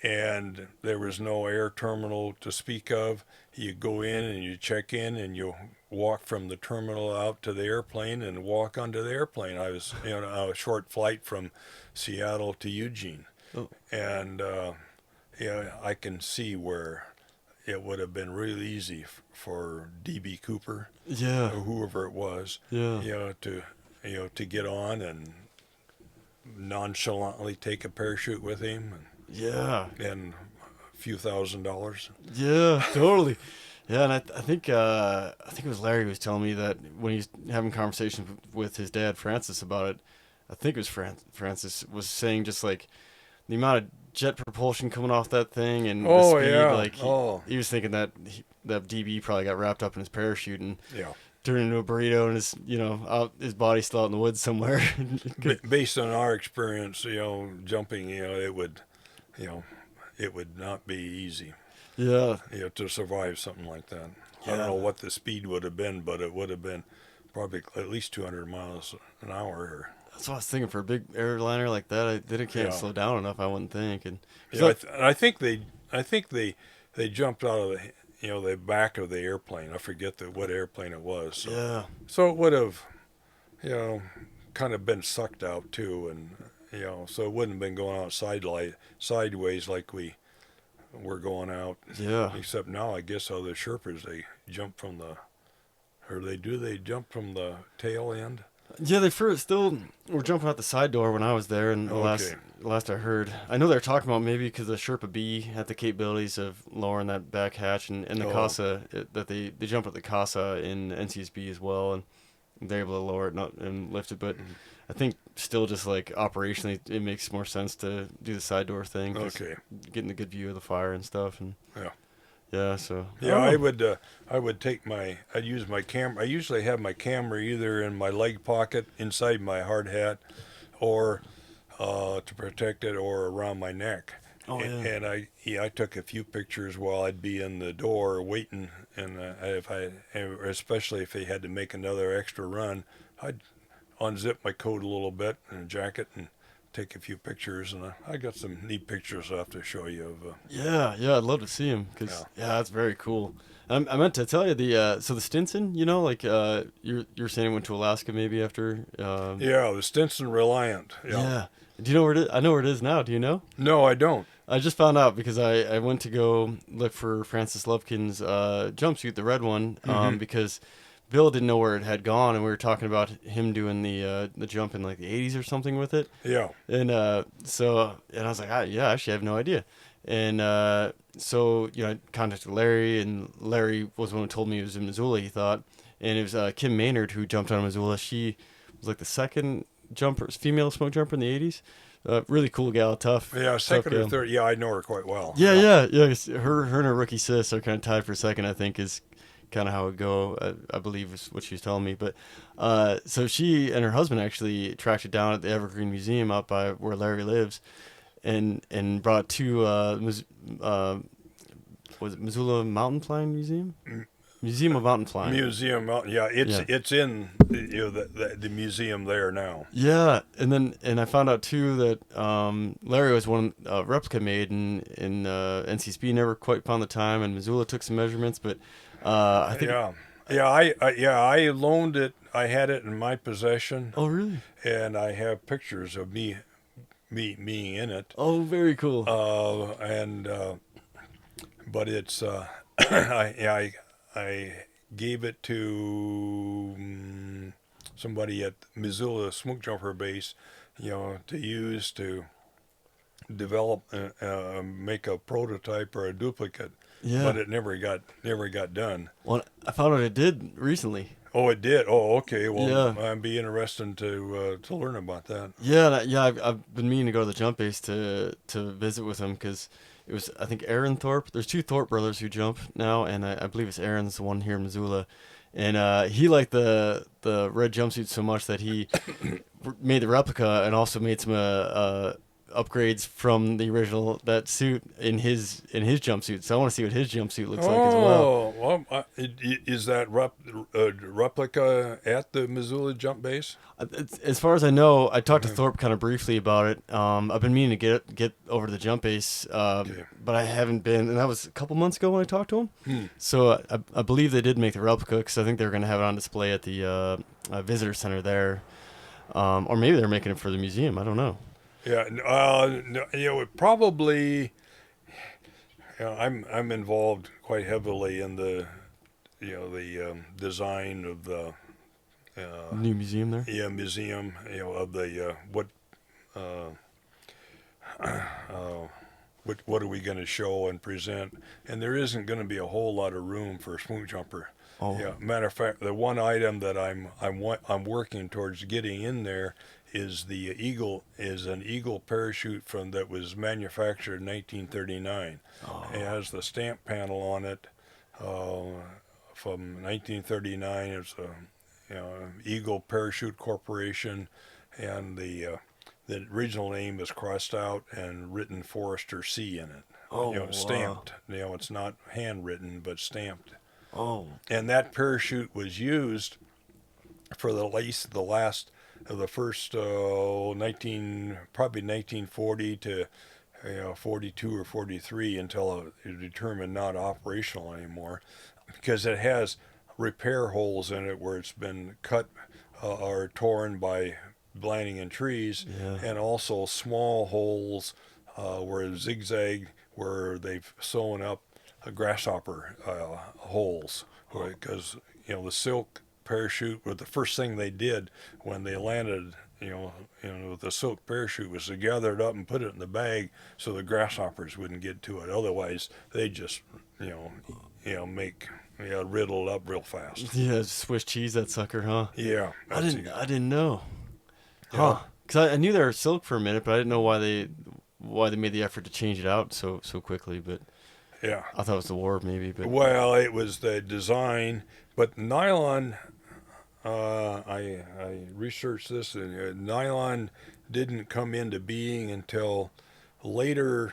And there was no air terminal to speak of. You go in and you check in and you walk from the terminal out to the airplane and walk onto the airplane. I was on a short flight from Seattle to Eugene. Oh. And I can see where it would have been really easy for DB Cooper, Yeah. or whoever it was, Yeah. to get on and nonchalantly take a parachute with him. Yeah. And a few $1,000s. Yeah, totally. Yeah, and I think it was Larry who was telling me that when he's having conversations with his dad Francis about it. I think it was Francis was saying just like the amount of jet propulsion coming off that thing and the speed. Yeah. Like he was thinking that that DB probably got wrapped up in his parachute and turned into a burrito and his body's still out in the woods somewhere. Based on our experience, jumping, it would not be easy. Yeah. To survive something like that. Yeah. I don't know what the speed would have been, but it would have been probably at least 200 miles an hour. That's what I was thinking for a big airliner like that. They can't slow down enough, I wouldn't think. And I think they jumped out of the back of the airplane. I forget what airplane it was. So. Yeah. So it would have, kind of been sucked out too, and so it wouldn't have been going out sideways like we were going out. Yeah. Except now, I guess the Sherpas they jump from they jump from the tail end. Yeah, they still were jumping out the side door when I was there, and the last I heard, I know they're talking about maybe because the Sherpa B had the capabilities of lowering that back hatch, and the CASA that they jump at the CASA in NCSB as well, and they're able to lower it and lift it. But I think still just like operationally, it makes more sense to do the side door thing. Getting a good view of the fire and stuff, and yeah, so I would I'd use my camera. I usually have my camera either in my leg pocket inside my hard hat, or to protect it, or around my neck. And I took a few pictures while I'd be in the door waiting, and especially if they had to make another extra run, I'd unzip my coat a little bit and jacket and take a few pictures, and I got some neat pictures I'll have to show you of. I'd love to see him because that's very cool. I meant to tell you the Stinson, you're saying it went to Alaska maybe after. The Stinson Reliant. Yeah. Do you know where it is? I know where it is now. Do you know? No, I don't. I just found out because I went to go look for Francis Lovekin's jumpsuit, the red one, because Bill didn't know where it had gone, and we were talking about him doing the jump in like the 80s or something with it. Yeah. And I was like, actually, I have no idea. And I contacted Larry, and Larry was the one who told me it was in Missoula, he thought. And it was Kim Maynard who jumped out of Missoula. She was like the second female smoke jumper in the 80s. Really cool gal, tough. Yeah, second or third. Yeah, I know her quite well. Yeah. Her and her rookie sis are kind of tied for second, I think, is kind of how it would go, I believe is what she was telling me. But so she and her husband actually tracked it down at the Evergreen Museum out by where Larry lives, and brought to was it Missoula Mountain Climb Museum? Museum of Mountain Climb. It's in the museum there now. Yeah, and I found out too that Larry was one replica made in NCSB, never quite found the time, and Missoula took some measurements, but I think I loaned it. I had it in my possession. Oh, really? And I have pictures of me being in it. Oh, very cool. But it's I gave it to somebody at Missoula Smokejumper base, to use to develop, make a prototype or a duplicate. Yeah. But it never got done. Well, I found out it did recently. Oh, it did. Oh, okay. Well, Yeah. I'd be interested to learn about that. Yeah, I've been meaning to go to the jump base to visit with him because it was, I think, Aaron Thorpe. There's two Thorpe brothers who jump now, and I believe it's Aaron's the one here in Missoula. And he liked the red jumpsuit so much that he made the replica and also made some upgrades from the original that suit in his jumpsuit. So I want to see what his jumpsuit looks like as well. Oh, well, is that replica at the Missoula jump base? As far as I know, I talked to Thorpe kind of briefly about it. I've been meaning to get over to the jump base, but I haven't been, and that was a couple months ago when I talked to him. So I believe they did make the replica because I think they were going to have it on display at the visitor center there, or maybe they're making it for the museum. I don't know. Yeah, no, it probably. I'm involved quite heavily in the, design of the New museum there. Yeah, museum. Of the what are we going to show and present? And there isn't going to be a whole lot of room for Smokejumper. Oh. Yeah, matter of fact, the one item that I'm working towards getting in there is an eagle parachute that was manufactured in 1939. Oh. It has the stamp panel on it from 1939. It's a Eagle Parachute Corporation, and the original name is crossed out and written Forester C in it. Oh, stamped. Wow. It's not handwritten but stamped. Oh. And that parachute was used for the first 1940 to 42 or 43 until it was determined not operational anymore, because it has repair holes in it where it's been cut or torn by landing in trees, and also small holes where zigzag where they've sewn up grasshopper holes, because the silk parachute, but the first thing they did when they landed, with the silk parachute, was to gather it up and put it in the bag so the grasshoppers wouldn't get to it. Otherwise, they just, make riddle it up real fast. Yeah, Swiss cheese that sucker, huh? Yeah, I didn't know. Huh? Because I knew they were silk for a minute, but I didn't know why they made the effort to change it out so quickly. But yeah, I thought it was the war maybe. But well, it was the design, but nylon. I researched this, and nylon didn't come into being until later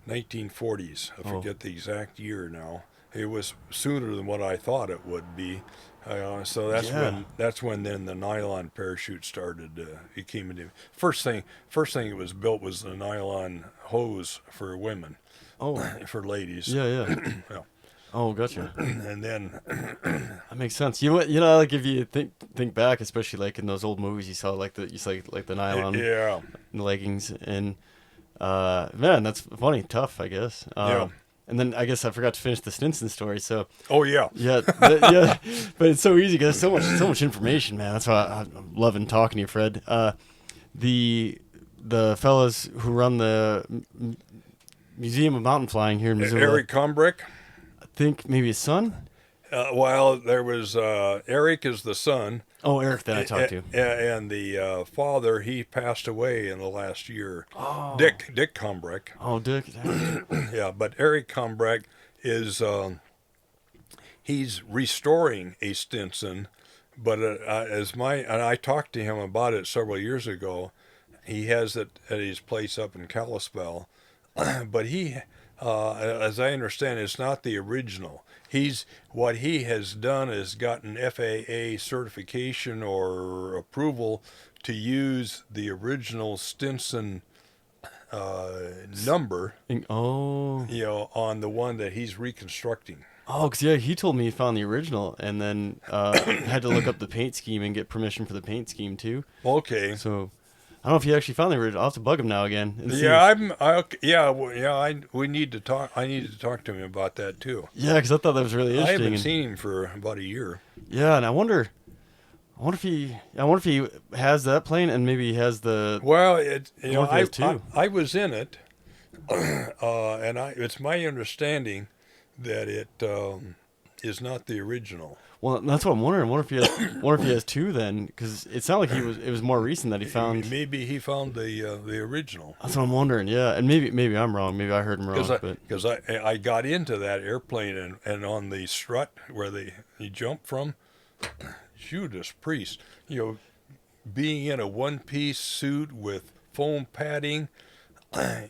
1940s. I forget the exact year now. It was sooner than what I thought it would be. So that's when then the nylon parachute started. It came into first thing it was built was the nylon hose for women. Oh, for ladies. Yeah. Yeah. Oh, gotcha. And then that makes sense. Like if you think back, especially like in those old movies, you saw like the nylon leggings, and man, that's funny, tough, I guess. And then I guess I forgot to finish the Stinson story. So yeah, but it's so easy because there's so much information, man. That's why I'm loving talking to you, Fred. The fellas who run the Museum of Mountain Flying here in Missoula, Eric Combrick. I think maybe his son. Well, there was Eric is the son. Oh, Eric that I talked to. And the father, he passed away in the last year. Oh. Dick Combrick. Oh, Dick. Yeah, but Eric Combrick is he's restoring a Stinson, but and I talked to him about it several years ago. He has it at his place up in Kalispell, but he, as I understand, it's not the original. What he has done is gotten FAA certification or approval to use the original Stinson number. On the one that he's reconstructing. Oh, because he told me he found the original and then had to look up the paint scheme and get permission for the paint scheme too. Okay. So I don't know if he actually found the original. I'll have to bug him now again. We need to talk. I need to talk to him about that too. Yeah, because I thought that was really interesting. I haven't seen him for about a year. Yeah, and I wonder I wonder if he has that plane, and maybe he has the. Well, I wonder if he has two. I was in it, and it's my understanding that it is not the original. Well, that's what I'm wondering. Wonder if he has two then, because it sounded like it was more recent that he found. Maybe he found the original. That's what I'm wondering. Yeah, and maybe I'm wrong. Maybe I heard him wrong. Because I got into that airplane and on the strut where he jumped from, Judas Priest, being in a one-piece suit with foam padding, a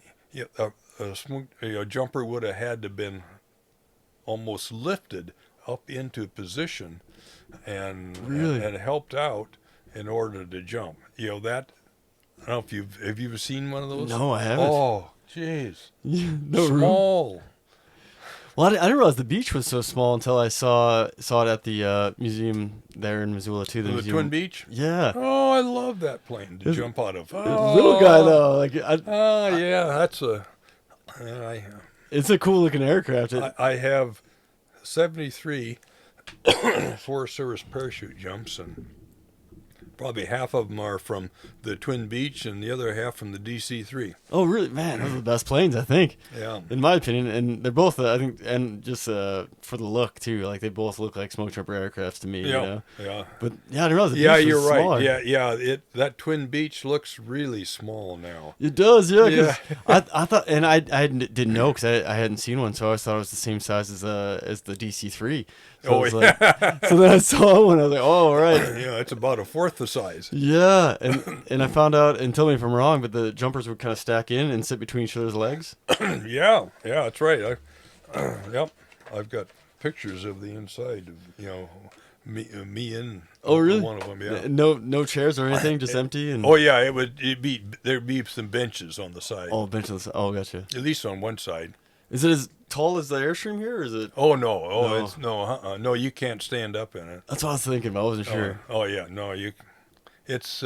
jumper would have had to been almost lifted up into position and Really? and helped out in order to jump. That I don't know if have you ever seen one of those? No, I haven't. Oh, jeez. No room. Small. Well, I didn't realize the beach was so small until I saw it at the museum there in Missoula too. The Twin Beach? Yeah. Oh, I love that plane to jump out of. Little guy though, Yeah, that's it's a cool looking aircraft. I have 73 Forest Service parachute jumps, and probably half of them are from the Twin Beach and the other half from the DC-3. Oh, really? Man, those are the best planes, I think. Yeah. In my opinion, and they're both, I think, and just for the look too. Like they both look like Smokejumper aircrafts to me. Yeah. But yeah, I didn't realize the Yeah, beach was you're right. smaller. Yeah. That Twin Beach looks really small now. It does, yeah. 'Cause Yeah. I thought, and I didn't know because I hadn't seen one, so I always thought it was the same size as the DC-3. So Oh, I was yeah. so then I saw one, I was like, oh, all right. Yeah, it's about a fourth the size. Yeah, and I found out, and tell me if I'm wrong, but the jumpers would kind of stack in and sit between each other's legs. Yeah, that's right. Yep, I've got pictures of the inside of me in Oh, really? one of them. Yeah. No chairs or anything, just empty. And Oh yeah, there'd be some benches on the side. oh, bench on the side. Oh, gotcha. At least on one side. Is it as tall as the Airstream here, or is it? Oh no, No. no, you can't stand up in it. That's what I was thinking, but I wasn't sure. Oh yeah, no, it's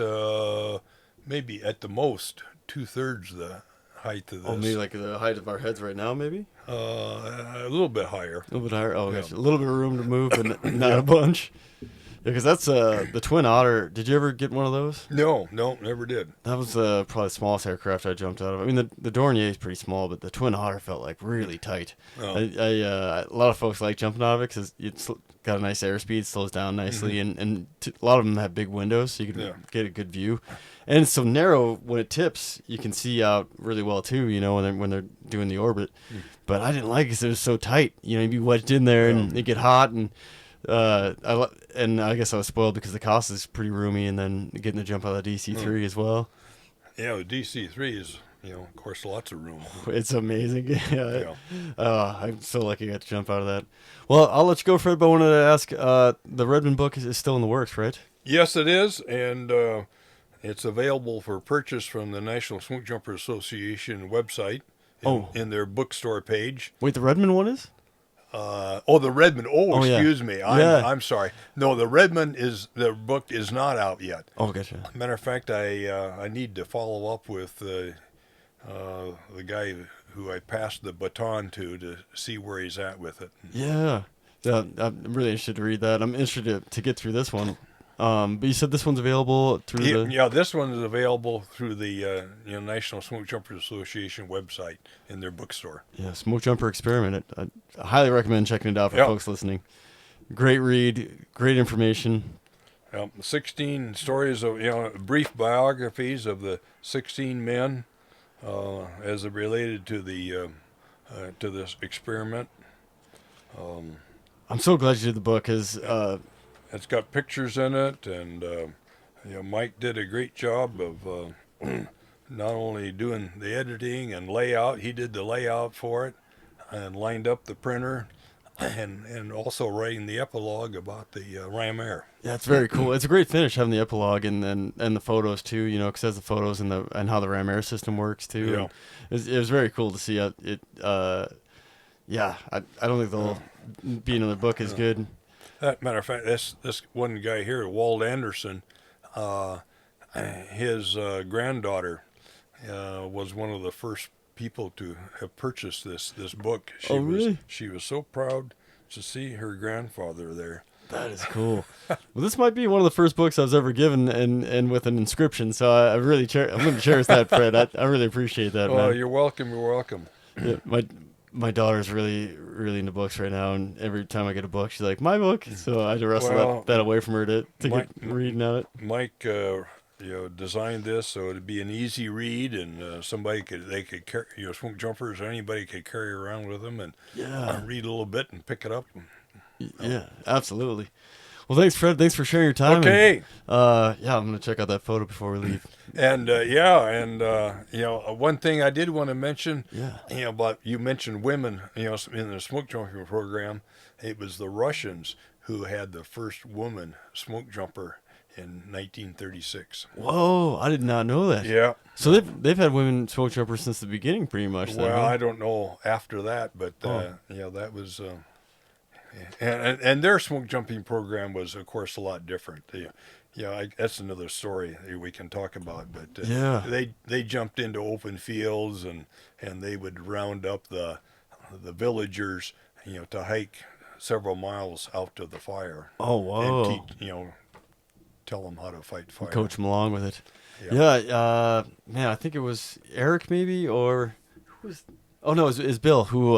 maybe at the most 2/3 the height of this. Oh, maybe like the height of our heads right now, maybe? A little bit higher. A little bit higher. Oh, Yeah. gotcha. A little bit of room to move, but not a bunch. Yeah, because that's the Twin Otter. Did you ever get one of those? No, never did. That was probably the smallest aircraft I jumped out of. I mean, the Dornier is pretty small, but the Twin Otter felt like really tight. Oh. A lot of folks like jumping out of it because it's got a nice airspeed, slows down nicely, and a lot of them have big windows, so you can get a good view. And it's so narrow when it tips, you can see out really well too. When they're doing the orbit. But I didn't like it because it was so tight. You'd be wedged in there and it'd get hot and. I guess I was spoiled because the cost is pretty roomy, and then getting to jump out of the DC-3 as well. Yeah, the DC-3 is, of course, lots of room. It's amazing. Yeah. I'm so lucky I got to jump out of that. Well, I'll let you go, Fred, but I wanted to ask, the Redmond book is still in the works, right? Yes, it is, and it's available for purchase from the National Smokejumper Association website in their bookstore page. Wait, the Redmond one is? The Redmond. Excuse me. I'm sorry. No, the Redmond the book is not out yet. Oh, gotcha. Matter of fact, I need to follow up with the guy who I passed the baton to see where he's at with it. Yeah. I'm really interested to read that. I'm interested to get through this one. But you said this one's available through this one is available through the National Smokejumper Association website in their bookstore. Yeah, Smokejumper Experiment. I highly recommend checking it out for folks listening. Great read, great information. 16 stories of brief biographies of the 16 men as it related to the to this experiment. I'm so glad you did the book because. It's got pictures in it, and Mike did a great job of not only doing the editing and layout. He did the layout for it, and lined up the printer, and also writing the epilogue about the Ram Air. Yeah, it's very cool. It's a great finish having the epilogue and the photos too. Because it has the photos and how the Ram Air system works too. Yeah. It was very cool to see it. I don't think there'll be another book as good. Matter of fact, this one guy here, Walt Anderson, his granddaughter was one of the first people to have purchased this book. Really? She was so proud to see her grandfather there. That is cool. Well, this might be one of the first books I was ever given, and with an inscription. So I'm going to cherish that, Fred. I really appreciate that, man. Oh, you're welcome. You're welcome. Yeah, my daughter's really into books right now, and every time I get a book, she's like, "My book." So I had to wrestle that away from her to get reading at it. Mike, designed this so it'd be an easy read, and somebody could carry, smoke jumpers, anybody could carry around with them and read a little bit and pick it up. Yeah, absolutely. Well, thanks, Fred. Thanks for sharing your time. Okay. And, I'm going to check out that photo before we leave. And one thing I did want to mention, about you mentioned women, in the smoke jumping program, it was the Russians who had the first woman smoke jumper in 1936. Whoa, I did not know that. Yeah. So they've had women smoke jumpers since the beginning, pretty much. Well, I don't know after that, but that was. And their smoke jumping program was, of course, a lot different. That's another story we can talk about. But they jumped into open fields, and they would round up the villagers, to hike several miles out to the fire. Oh, wow! And teach, tell them how to fight fire. Coach them along with it. Yeah, man, I think it was Eric, maybe, or who was. Oh no, it was Bill who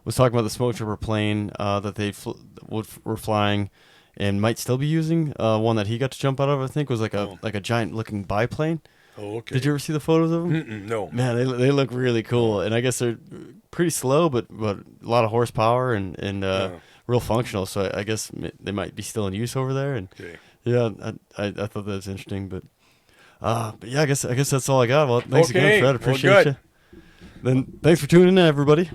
was talking about the Smokejumper plane that they were flying and might still be using. One that he got to jump out of, I think, was like a giant looking biplane. Oh, okay. Did you ever see the photos of them? No. Man, they look really cool, and I guess they're pretty slow, but a lot of horsepower and real functional. So I guess they might be still in use over there. And I thought that was interesting, but yeah, I guess that's all I got. Well, thanks again, Fred. Appreciate you. Then thanks for tuning in, everybody.